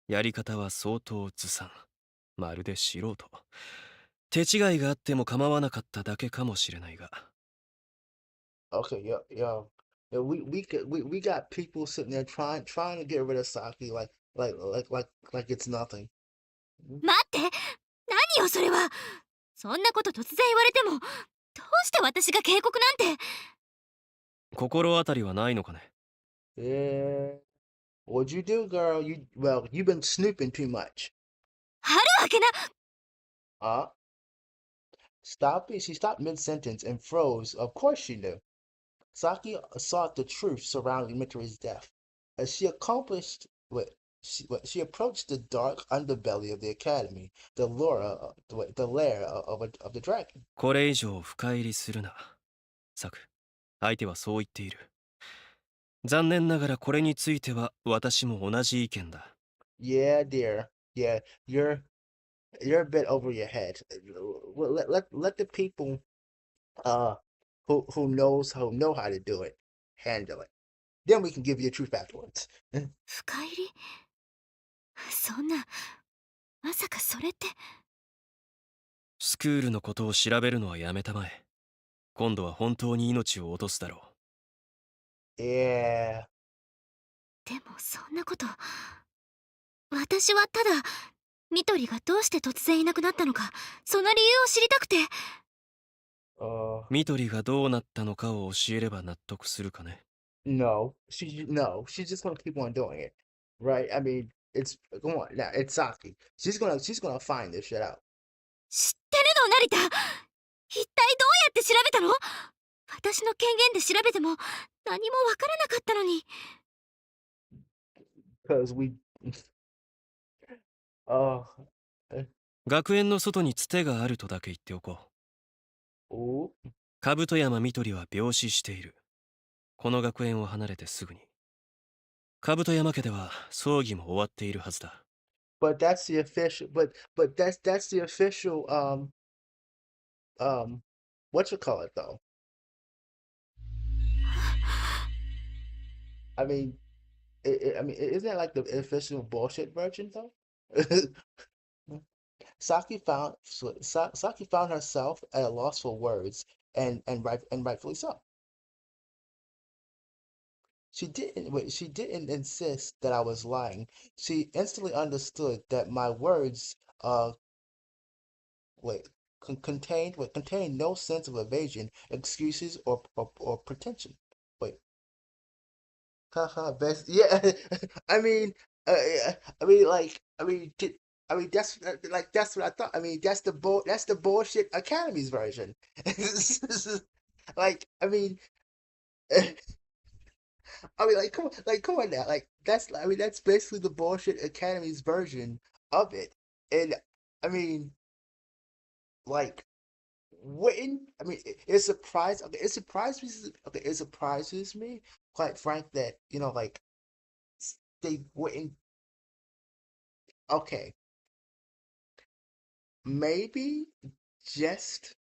やり方は相当ずさん。まるで素人。手違いがあっても構わなかっただけかもしれないが。Okay, yeah. We got people sitting there trying to get rid of Saki like it's nothing. 待って、何よそれは。そんなこと突然言われても、どうして私が警告なんて。心当たりはないのかね。 Yeah. What'd you do, girl? You've been snooping too much. あるわけな。Huh? She stopped mid-sentence and froze. Of course she knew. Saki sought the truth surrounding Mitori's death. As she accomplished what she approached the dark underbelly of the academy, the lair of the dragon. これ以上深入りするな。サク、相手はそう言っている。残念ながらこれについては私も同じ意見だ。Yeah, dear. Yeah, you're a bit over your head. Let the people uh who know how to do it handle it. Then we can give you the truth afterwards. 深入り？そんな、まさかそれって。スクールのことを調べるのはやめたまえ。今度は本当に命を落とすだろ Yeah. でもそんなこと。私はただ、ミトリがどうして突然いなくなったのか、その理由を知りたくて。Uh, う。ミトリがどうなったのかを教えれば納得するかね。no. She's just gonna keep on doing it, right? I mean, it's come on now. It's Saki. She's gonna find this shit out 知ってるの成田。一体どうやって調べたの？私の権限で調べても何もわからなかったのに。because we. Uh, 学園の外につてがあるとだけ言っておこう。ooh. 兜山ミトリは病死している。この学園を離れてすぐに。兜山家では葬儀も終わっているはずだ。But that's the official. But that's the official. What you call it though? I mean, isn't that like the official bullshit version though? Saki found herself at a loss for words, and rightfully so. She didn't insist that I was lying. She instantly understood that my words wait contained no sense of evasion, excuses, or pretension. Wait, haha, best. Yeah, I mean, yeah, that's that's what I thought. I mean, that's the bullshit Academy's version. Like, come on now. That's basically the bullshit Academy's version of it. And I mean, like, wouldn't it surprised? Okay, it surprises me. Okay, it surprises me, quite frank, that like they wouldn't. Okay, maybe just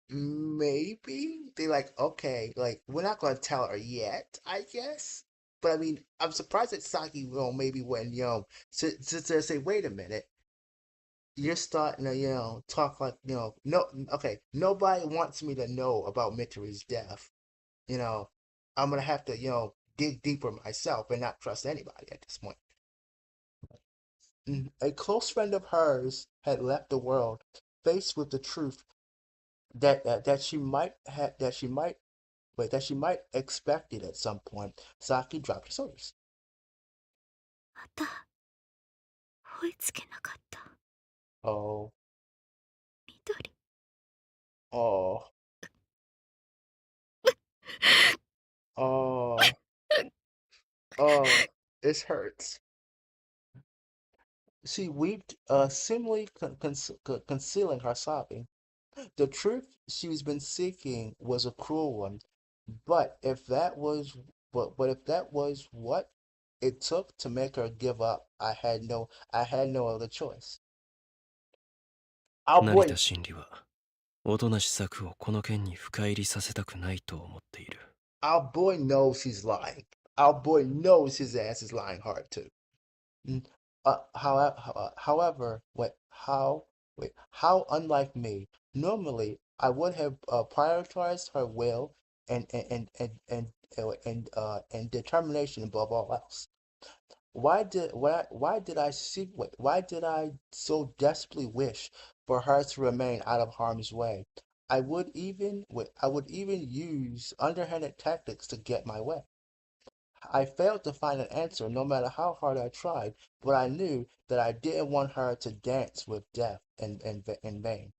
maybe they like okay, like we're not gonna tell her yet, I guess. But I mean, I'm surprised that Saki will maybe when to say, wait a minute, you're starting to talk like no, okay, nobody wants me to know about Mitori's death. You know, I'm gonna have to dig deeper myself and not trust anybody at this point. A close friend of hers had left the world, faced with the truth that she might have that she might expect it at some point. Saki dropped her shoulders. また追いつけなかった。 Oh, 緑。 oh, oh, oh, it hurts. She wept, seemingly concealing her sobbing. The truth she's been seeking was a cruel one, but if that was but if that was what it took to make her give up, I had no other choice. Our 成田 boy 真理は音無作をこの件に深入りさせたくないと思っている。 our boy knows he's lying. Our boy knows his ass is lying hard too. Mm, however, how unlike me. Normally, I would have prioritized her will and determination above all else. Why did I so desperately wish for her to remain out of harm's way? I would even use underhanded tactics to get my way. I failed to find an answer no matter how hard I tried, but I knew that I didn't want her to dance with death in vain.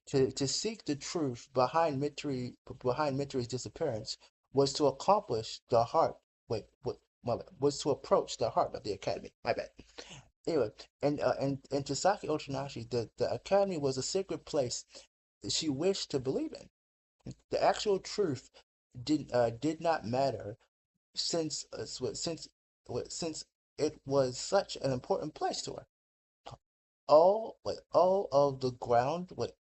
To seek the truth behind Mitteri's disappearance was to accomplish the heart was to approach the heart of the academy. My bad. Anyway, and to Saki Otonashi, the academy was a sacred place she wished to believe in. The actual truth did not matter since since it was such an important place to her. All of the ground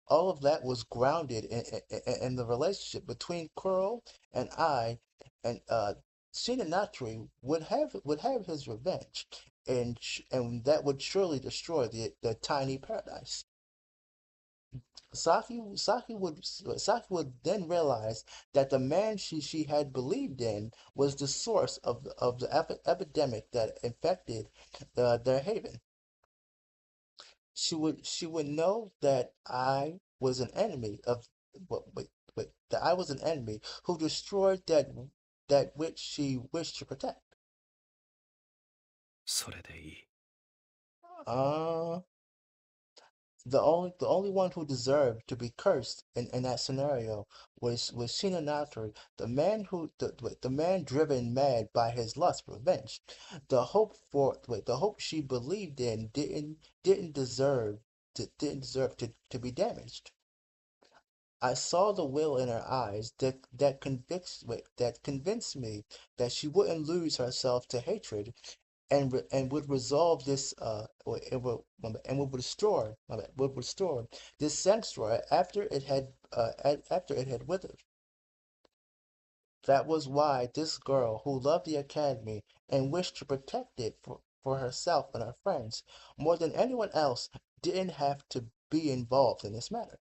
all of that was grounded in the relationship between Kuro and I, and Shinanatri would have his revenge, and that would surely destroy the tiny paradise. Saki would then realize that the man she had believed in was the source of the epidemic that infected their haven. She would know that I was an enemy of that I was an enemy who destroyed that which she wished to protect. それでいい。 Uh the only one who deserved to be cursed in that scenario was Shinonatari, the man driven mad by his lust for revenge. The hope she believed in didn't deserve to be damaged. I saw the will in her eyes that convinced me that she wouldn't lose herself to hatred and would resolve this and would restore this sanctuary after it had withered. That was why this girl who loved the academy and wished to protect it for herself and her friends more than anyone else didn't have to be involved in this matter.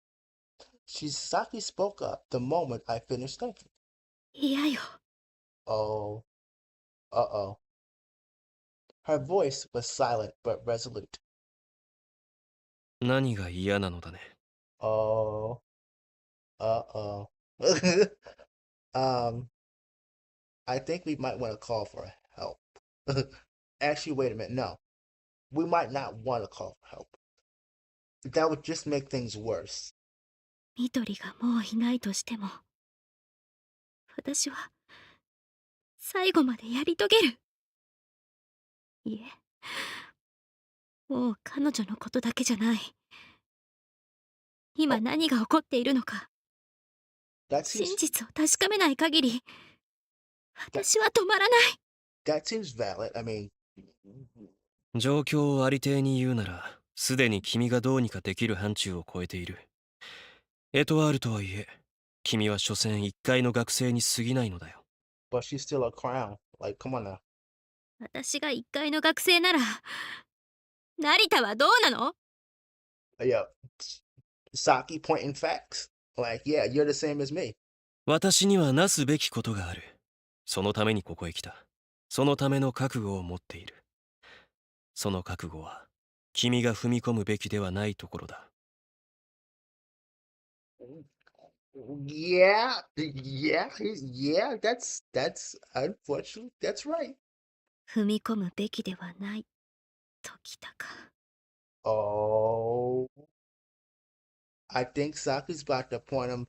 Shisaki spoke up the moment I finished thinking. 嫌よ。 Oh, uh-oh. Her voice was silent but resolute. 何が嫌なのだね。 Oh, uh-oh. um, I think we might want to call for help. Actually, wait a minute. No, we might not want to call for help. That would just make things worse. 緑がもういないとしても、私は最後までやり遂げる。いえ、もう彼女のことだけじゃない。今 Oh, 何が起こっているのか、 that 真 seems 実を確かめない限り、 that 私は止まらない。 that seems valid. I mean, 状況をありていに言うなら、すでに君がどうにかできる範疇を超えている。エトワールとはいえ、君は所詮一階の学生に過ぎないのだよ。but she's still a crown. Like, come on now. 私が一階の学生なら、成田はどうなの？ Yeah, Saki pointing facts. Like, yeah, you're the same as me. 私にはなすべきことがある。そのためにここへ来た。そのための覚悟を持っている。その覚悟は君が踏み込むべきではないところだ。Yeah, yeah, that's unfortunate. That's right. 踏み込むべきではないときたか。Oh, I think Saki's about to point out,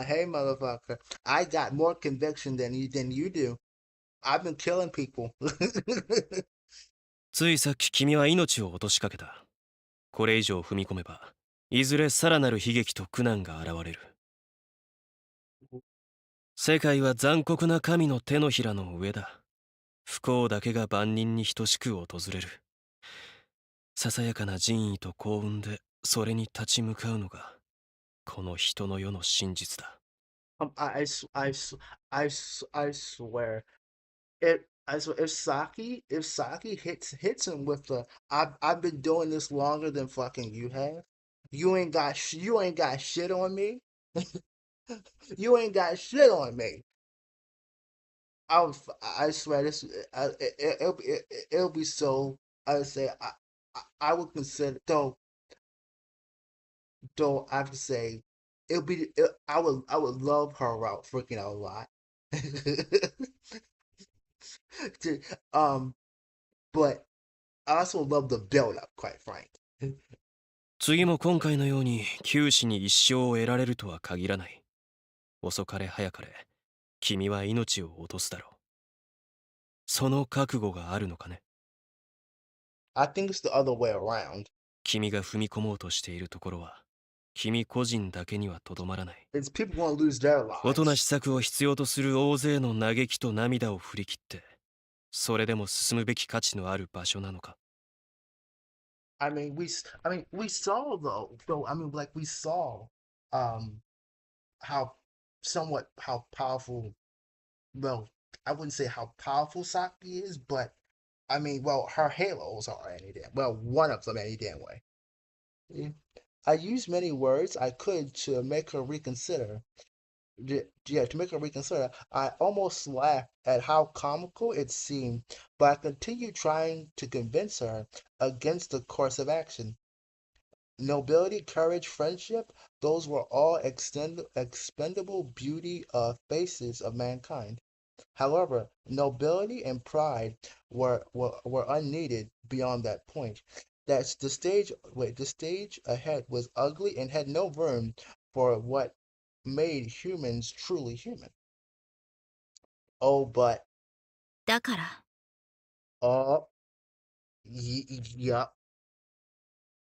hey, motherfucker, I got more conviction than you do. I've been killing people. ついさっき君は命を落としかけた。これ以上踏み込めば、いずれさらなる悲劇と苦難が現れる。世界は残酷な神の手のひらの上だ。不幸だけが万人に等しく訪れる。ささやかな仁義と幸運でそれに立ち向かうのがこの人の世の真実だ。I swear, if Saki hits him with the, I've been doing this longer than fucking you have. You ain't got shit on me. You ain't got shit on me. I swear this. It'll be so. I would say I would consider though I have to say I would love her out freaking out a lot. um, but I also love the build up, quite frank. 次も今回のように九死に一生を得られるとは限らない。遅かれ早かれ君は命を落とすだろう。その覚悟があるのかね。I think it's the other way around. 君が踏み込もうとしているところは君個人だけにはとどまらない。 It's people gonna lose their 音な lives. 施策を必要とする大勢の嘆きと涙を振り切ってそれでも進むべき価値のある場所なのか。We saw though. Like we saw, um, how how powerful. Well, I wouldn't say how powerful Saki is, but well, her halos are any damn. Well, one of them any damn way. Yeah. I used many words I could to make her reconsider. Yeah, to make her reconsider. I almost laughed at how comical it seemed, but I continued trying to convince her against the course of action. Nobility, courage, friendship, those were all expendable beauty faces of mankind. However, nobility and pride were unneeded beyond that point. That's the stage ahead was ugly and had no room for what made humans truly human. Oh, but だから、oh, yeah,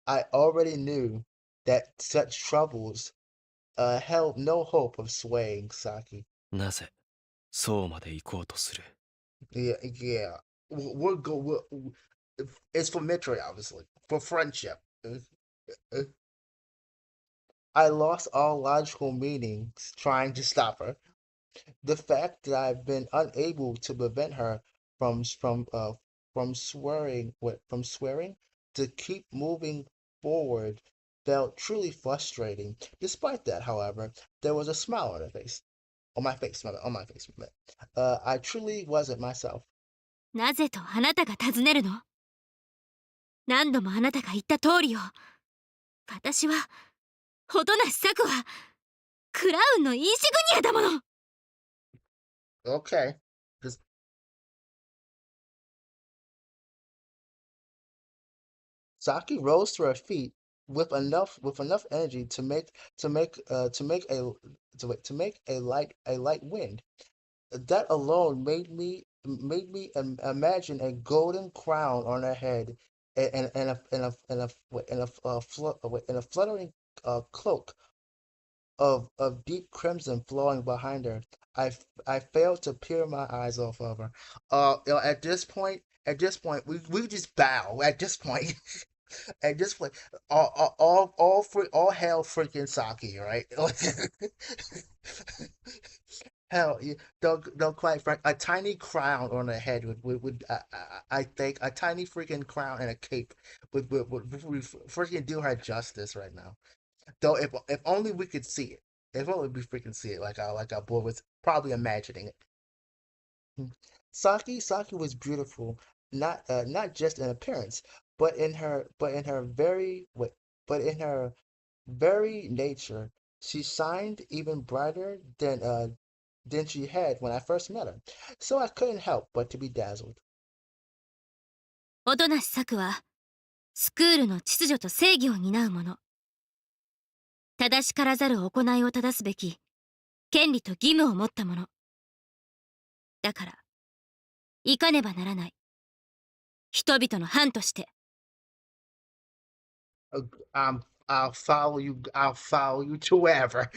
I already knew that such troubles held no hope of swaying Saki. なぜそうまで行こうとする。 Yeah, yeah. We're go. It's for Mitri, obviously, for friendship. Uh, I lost all logical meanings trying to stop her. The fact that I've been unable to prevent her from from uh from swearing to keep moving forward felt truly frustrating. Despite that, however, there was a smile on her face. On my face, on my face. I truly wasn't myself. なぜとあなたが尋ねるの？何度もあなたが言った通りよ。私は、音無し作は、クラウンのインシグニアだもの。Okay. Saki rose to her feet with enough energy to make a light wind. That alone made me imagine a golden crown on her head and a fluttering cloak of deep crimson flowing behind her. I failed to peer my eyes off of her. At this point, we just bow. At this point, at this point, all hell freaking Saki, right? Hell, yeah, don't quite frank. A tiny crown on her head I think a tiny freaking crown and a cape would freaking do her justice right now. Though if only we could see it. If only we freaking see it like our boy was probably imagining it. Saki was beautiful, not just in appearance, but in her very nature. She shined even brighter than she had when I first met her. So I couldn't help but to be dazzled. 音無作はスクールの秩序と正義を担う者。正しからざる行いを正すべき権利と義務を持った者。だから行かねばならない。人々の藩として。I'll follow you. I'll follow you to wherever.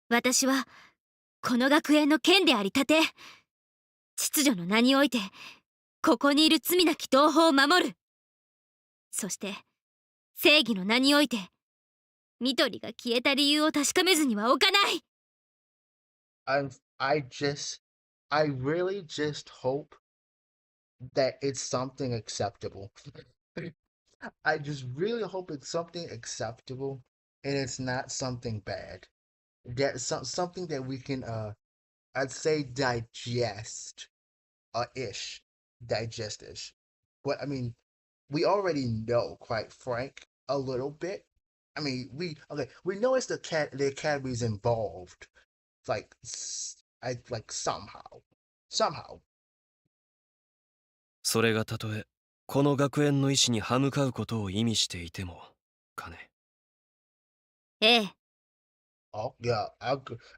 私はこの学園の剣であり盾。秩序の名においてここにいる罪なき同胞を守る。そして正義の名において緑が消えた理由を確かめずにはおかない。I'm, I just, I really just hope that it's something acceptable. I just really hope it's something acceptable and it's not something bad. That something that we can I'd say digest ish. Digest ish. But I mean we already know, quite frank, a little bit. I mean we know it's the academy's involved. Like I like somehow. それがたとえこの学園の意志に歯向かうことを意味していてもかね。ええ。Oh yeah,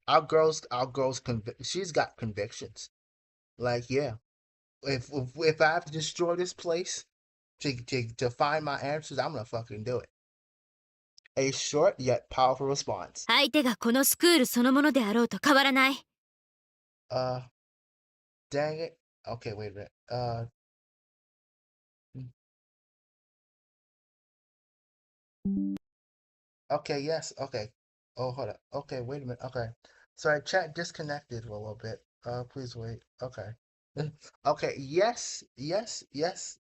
our girls she's got convictions. Like yeah, if I have to destroy this place to find my answers, I'm gonna fucking do it. A short yet powerful response. 相手がこのスクールそのものであろうと変わらない。Uh, dang it. Okay, wait a minute. Okay, yes, okay. Oh, hold up. Okay, wait a minute. Okay. Sorry, chat disconnected for a little bit. Please wait. Okay. Okay, yes, yes, yes.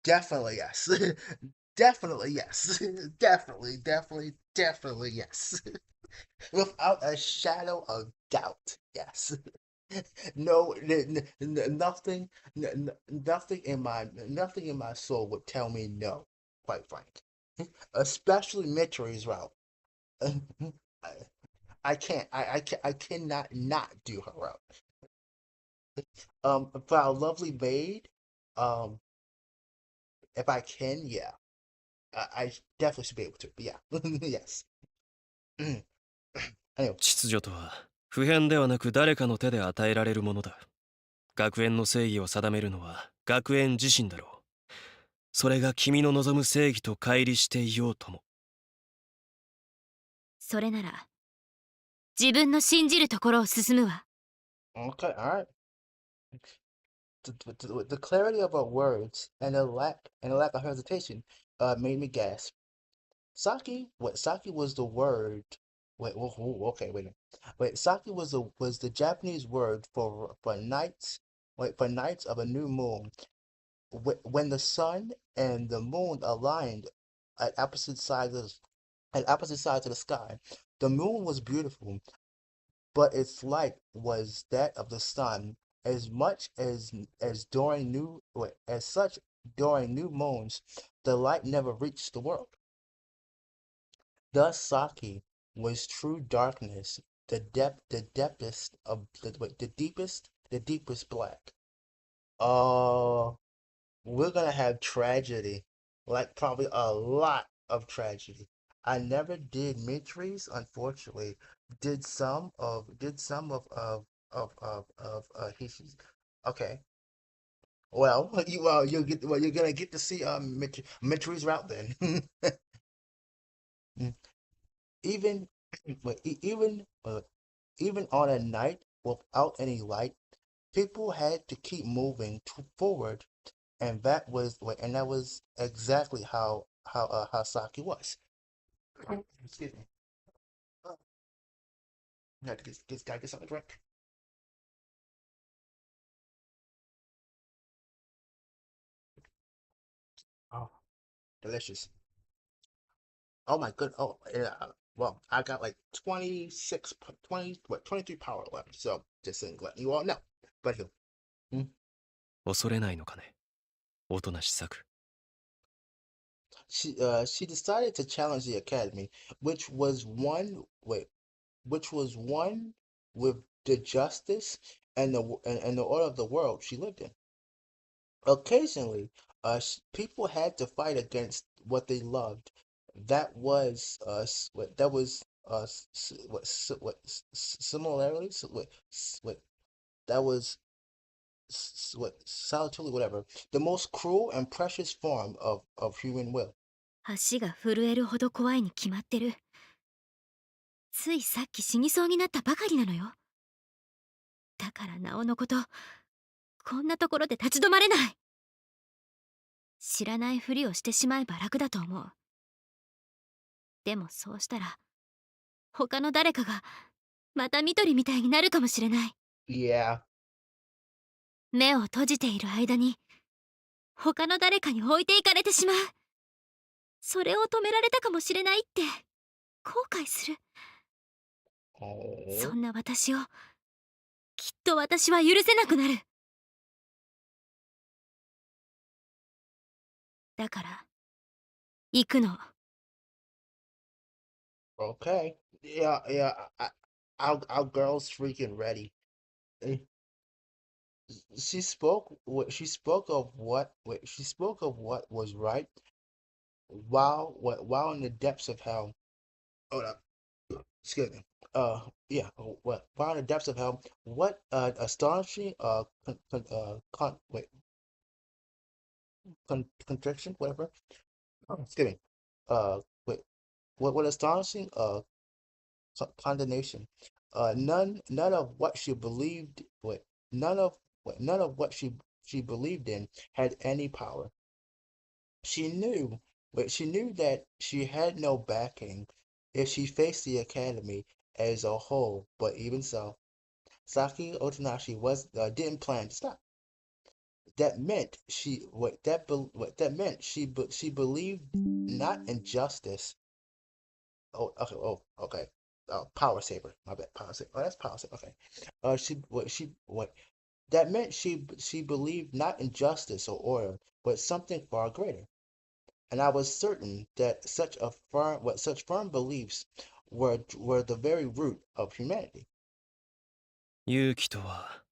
Definitely yes. Definitely yes. Definitely yes. Without a shadow of doubt, yes. No, nothing in my soul would tell me no. Quite frank, especially Mitchell's route. I can't. I cannot not do her route. For our lovely maid, um, if I can, yeah, I definitely should be able to. Yeah, yes. Anyway, 秩序とは普遍ではなく誰かの手で与えられるものだ。学園の正義を定めるのは学園自身だろう。それが君の望む正義と乖離していようとも。それなら自分の信じるところを進むわ。okay, all right. The clarity of her words and the lack of hesitation made me gasp. Saki was the word. Wait, okay, wait a minute. Wait, Saki was the Japanese word for nights. Wait, for nights of a new moon, when the sun and the moon aligned at opposite sides of the sky. The moon was beautiful, but its light was that of the sun. As much as during new as such during new moons, the light never reached the world. Thus Saki was true darkness, the deepest black. Uh, we're gonna have tragedy, like probably a lot of tragedy. I never did mysteries, unfortunately. Did some of Hishi's. Okay. Well, you're gonna get to see Mitri's route then. even but even on a night without any light, people had to keep moving forward, and that was exactly how Saki was. Excuse me. Oh, I had to gotta get something to drink. Oh, delicious. Oh my good. Oh yeah. Well, I got like 26, 20, what, 23 power left. So just letting you all know. But he'll. Hmm? 恐れないのかね、おとなしさく。She decided to challenge the academy, which was one wait, which was one with the justice and the order of the world she lived in. Occasionally, people had to fight against what they loved. That was what that was similarly what that was what solitude whatever the most cruel and precious form of human will. 足が震えるほど怖いに決まってる。ついさっき死にそうになったばかりなのよ。だからなおのこと、こんなところで立ち止まれない。知らないふりをしてしまえば楽だと思う。でもそうしたら、他の誰かがまた緑みたいになるかもしれない。Yeah. 目を閉じている間に、他の誰かに置いていかれてしまう。それを止められたかもしれないって後悔する。そ Oh. んな私をきっと私は許せなくなる。だから行くの。Okay. Yeah, yeah. Our girl's freaking ready. Eh, she spoke of what was right while in the depths of hell. Hold up. Excuse me. Yeah. While in the depths of hell, what astonishing contraction, whatever. Oh, excuse me. Wait. What astonishing condemnation. None of what she believed. None of what she believed in had any power. She knew, she knew that she had no backing if she faced the academy as a whole. But even so, Saki Otonashi was didn't plan to stop. That meant what that meant she believed not in justice. Oh, okay. Oh, okay. Power saver. My bad. Power saver. Oh, that's power saver. Okay. What that meant she believed not in justice or order, but something far greater. And I was certain that such firm beliefs were the very root of humanity. 勇気とは、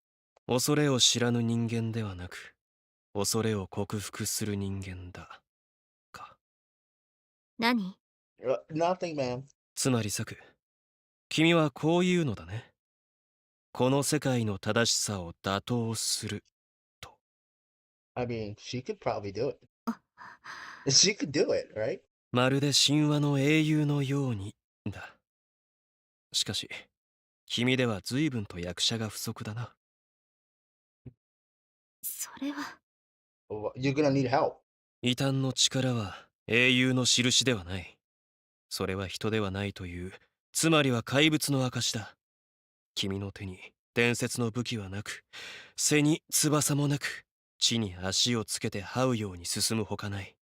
恐れを知らぬ人間ではなく、恐れを克服する人間だ。か。何？ Nothing, man. つまりサク、君はこういうのだね。この世界の正しさを打倒すると。I mean, she could probably do it. She could do it, right? まるで神話の英雄のようにだ。しかし、君では随分と役者が不足だな。それは。You're gonna need help. 異端の力は英雄の印ではない。それは人ではないという、つまりは怪物の証だ。君の手に伝説の武器はなく、背に翼もなく、地に足をつけて這うように進むほかない。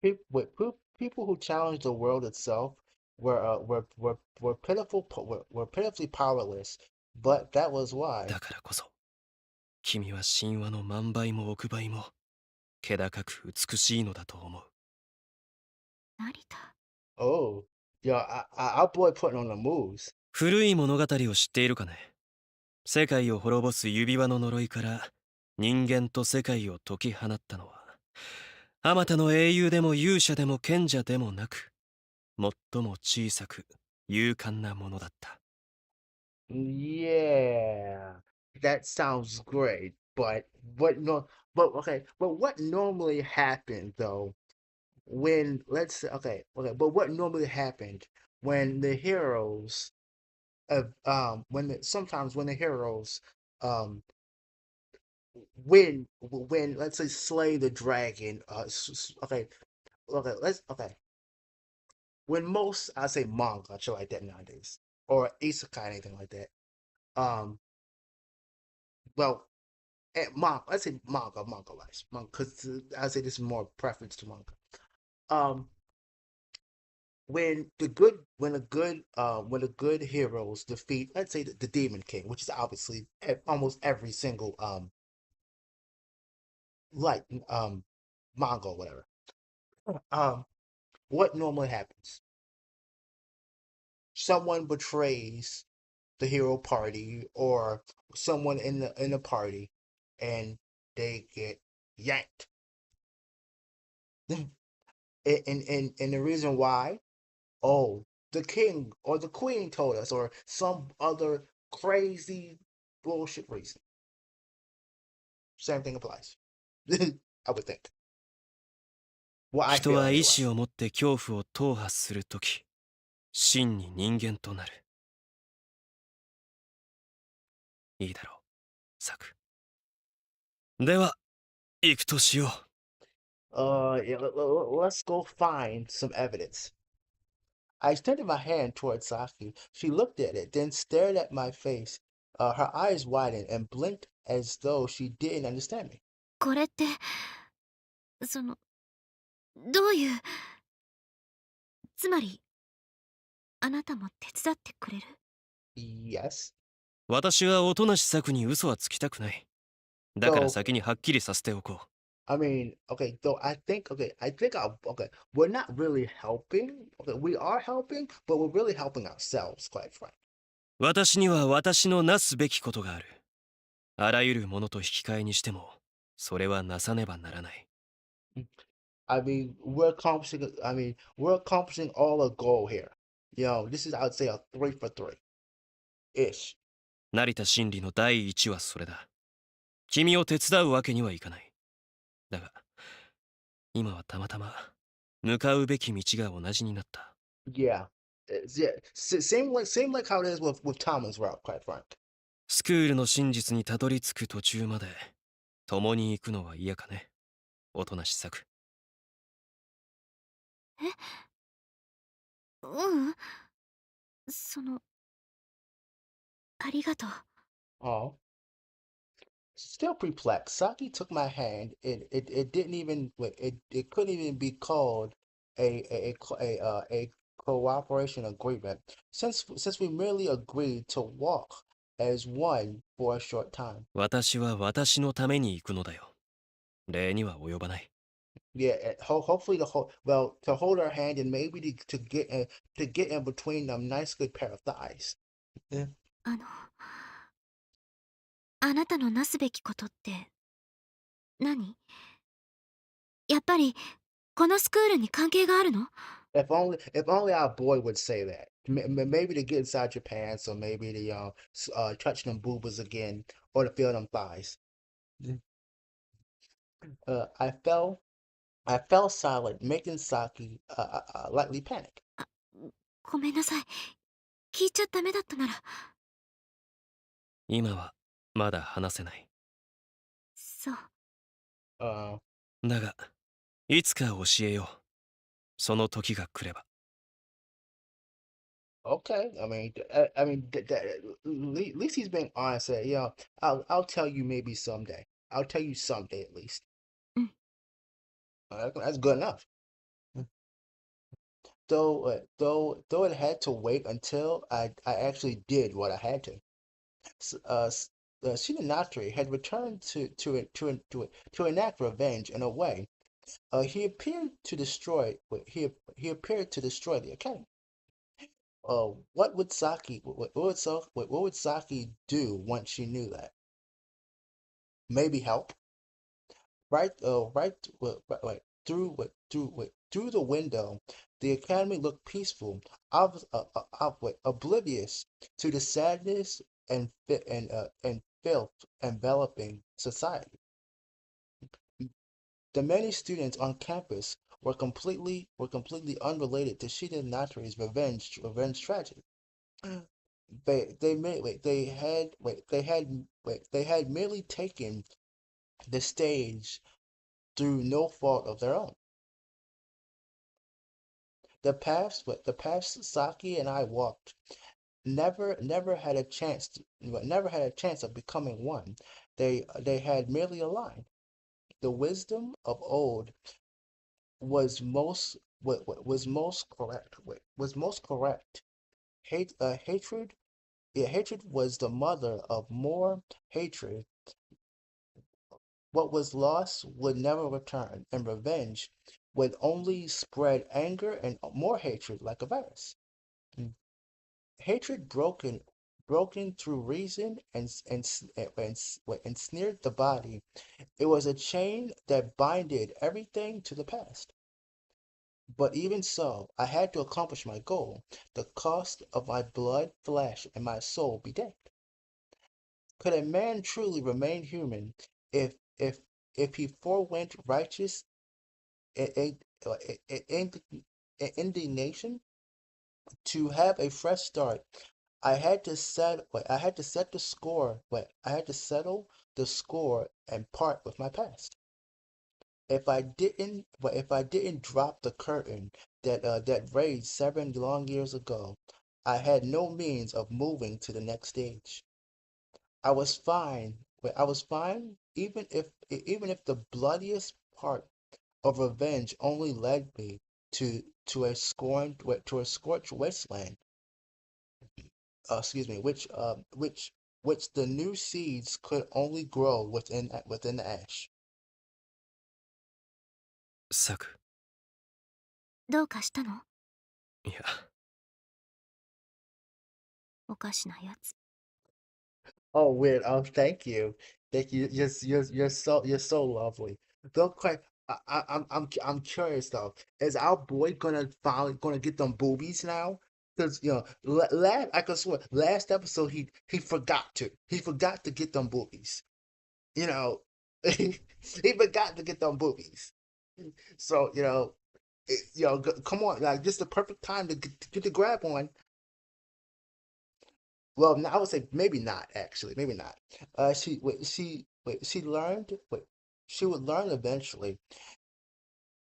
People who challenged the world itself were pitifully powerless, but that was why. だからこそ、君は神話の万倍も億倍も、気高く美しいのだと思う。成田。Oh, yeah, our boy putting on the moves. 古い物語を知っているかね。世界を滅ぼす指輪の呪いから人間と世界を解き放ったのは、あまたの英雄でも勇者でも賢者でもなく、最も小さく勇敢なものだった。Yeah, that sounds great, but what no, but okay, but what normally happened though when let's say but what normally happened when the heroes of sometimes when the heroes um when let's say slay the dragon okay when most I say manga show like that nowadays or isekai anything like that um well manga let's say manga wise manga because I say this is more preference to manga um when the good heroes defeat, let's say the Demon King, which is obviously almost every single like manga or whatever. Um, what normally happens? Someone betrays the hero party or someone in the party, and they get yanked. And the reason why, oh, the king or the queen told us, or some other crazy bullshit reason. Same thing applies. I would think. Well, I 人 feel は意 anyway. 志を持って恐怖を踏破するとき、真に人間となる。いいだろう、サク。では、行くとしよう。Yeah, let's go find some evidence. I extended my hand towards Saku. She looked at it, then stared at my face. Her eyes widened and blinked as though she didn't understand me. これって、どういう、つまり、あなたも手伝ってくれる？ Yes. 私は音無し策に嘘はつきたくない。だから Though, 先にはっきりさせておこう。I mean, okay, though I think we're not really helping. Okay, we are helping, but we're really helping ourselves, quite frankly. 私には私のなすべきことがある。あらゆるものと引き換えにしても、それはなさねばならない。We're accomplishing all a goal here. This is, I'd say, a 3 for 3 ish. 成田真理の第一はそれだ。君を手伝うわけにはいかない。だが、今はたまたま、向かうべき道が同じになった。Yeah. Yeah. Same like how it is with Thomas route, quite frank. スクールの真実にたどり着く途中まで、共に行くのは嫌かね。音無し策。え？ううん。ありがとう。Oh. Still perplexed, Saki took my hand. It didn't even it couldn't even be called a cooperation agreement since we merely agreed to walk as one for a short time. 私は私のために行くのだよ。礼には及ばない。Yeah, hopefully to hold her hand and maybe to get in between them nice good pair of thighs. Yeah. あなたのなすべきことって、何？やっぱり、このスクールに関係があるの？ If only our boy would say that. Maybe to get inside your pants, or maybe to touch them boobas again, or to feel them thighs. Uh, I fell I fell silent, making Saki lightly panic. ごめんなさい。聞いちゃダメだったなら。今はまだ話せない。そう。Uh, だが、いつか教えよう。その時が来れば。okay. At least he's being honest. I'll tell you maybe someday. I'll tell you someday at least. うん。That's good enough. Though it had to wait until I actually did what I had to. Shinanatri had returned to enact revenge in a way. He appeared to destroy. He appeared to destroy the academy. What would Saki do once she knew that? Maybe help. Right, through the window, the academy looked peaceful, oblivious to the sadness and filth enveloping society. The many students on campus were completely unrelated to Shida Natri's revenge tragedy. They had merely taken the stage through no fault of their own. The paths Saki and I walked never had a chance of becoming one. They had merely aligned. The wisdom of old was most what was most correct. What was most correct. Hatred. Yeah, hatred was the mother of more hatred. What was lost would never return, and revenge would only spread anger and more hatred like a virus. Mm. Hatred broken through reason and snared the body. It was a chain that binded everything to the past. But even so, I had to accomplish my goal. The cost of my blood, flesh, and my soul be dead. Could a man truly remain human if if if he forewent righteous indignation to have a fresh start? I had to set the score. I had to settle the score and part with my past. If I didn't drop the curtain that raised 7 long years ago, I had no means of moving to the next stage. I was fine. I was fine, even if the bloodiest part of revenge only led me to a scorched wasteland. Excuse me, which the new seeds could only grow within the ash. サク。どうかしたの？いや、おかしなやつ。Oh, weird. Oh, thank you. Thank you. You're so lovely. Don't quite. I'm curious though. Is our boy gonna get them boobies now? Because last I could swear last episode he forgot to get them boobies. You know, he forgot to get them boobies. So come on, like this is the perfect time to get the grab on. Well, I would say maybe not actually, maybe not. She learned. She would learn eventually.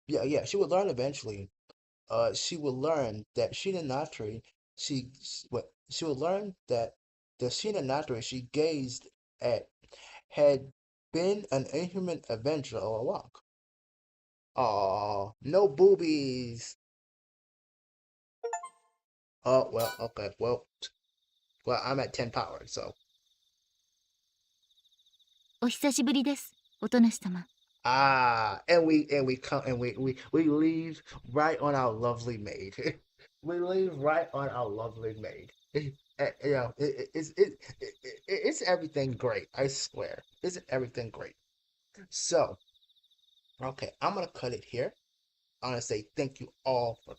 Yeah, yeah, she would learn eventually. She would learn that Shinanatri. She would learn that the Shinanatri she gazed at had been an inhuman adventure all along. Aw, no boobies. Oh well, okay, well, I'm at 10 power, so. お久しぶりです、おとなし様。And we come and we leave right on our lovely maid. We leave right on our lovely maid. It's everything great. I swear, isn't everything great? So, okay, I'm gonna cut it here. I'm gonna say thank you all for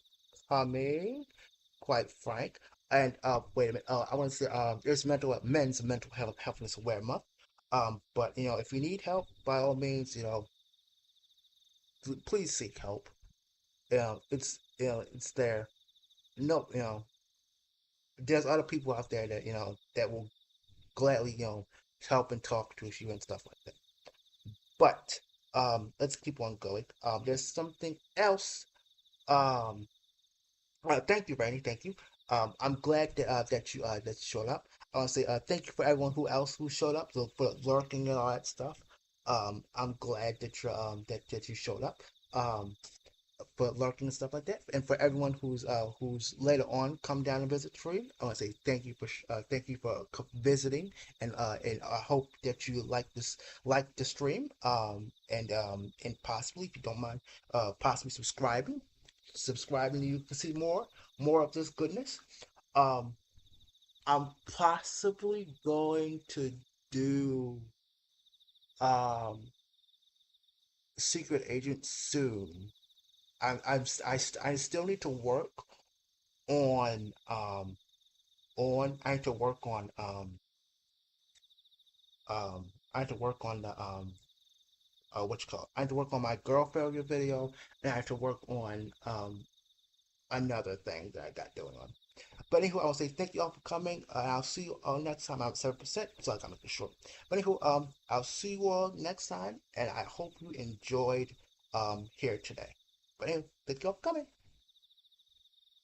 coming. Quite frank. And wait a minute. I want to say there's men's mental health awareness month. But if you need help, by all means, please seek help. It's there. No, there's other people out there that will gladly help and talk to you and stuff like that. But let's keep on going. There's something else. Um, Thank you, Randy. Thank you. I'm glad that you showed up. I want to say thank you for everyone who showed up for lurking and all that stuff. I'm glad that you showed up. Um, for lurking and stuff like that, and for everyone who's later on come down and visit stream. I want to say thank you for visiting, and I hope that you like the stream, and possibly if you don't mind, possibly subscribing so you can see more of this goodness. Um, I'm possibly going to do um Secret Agent soon. I still need to work on I need to work on I need to work on the what you call it? I need to work on my girl failure video, and I have to work on another thing that I got going on. But anywho, I will say thank you all for coming. I'll see you all next time. I'm at 7%, so I gotta make it short. But anywho, I'll see you all next time, and I hope you enjoyed here today. But anyway, thank you all for coming.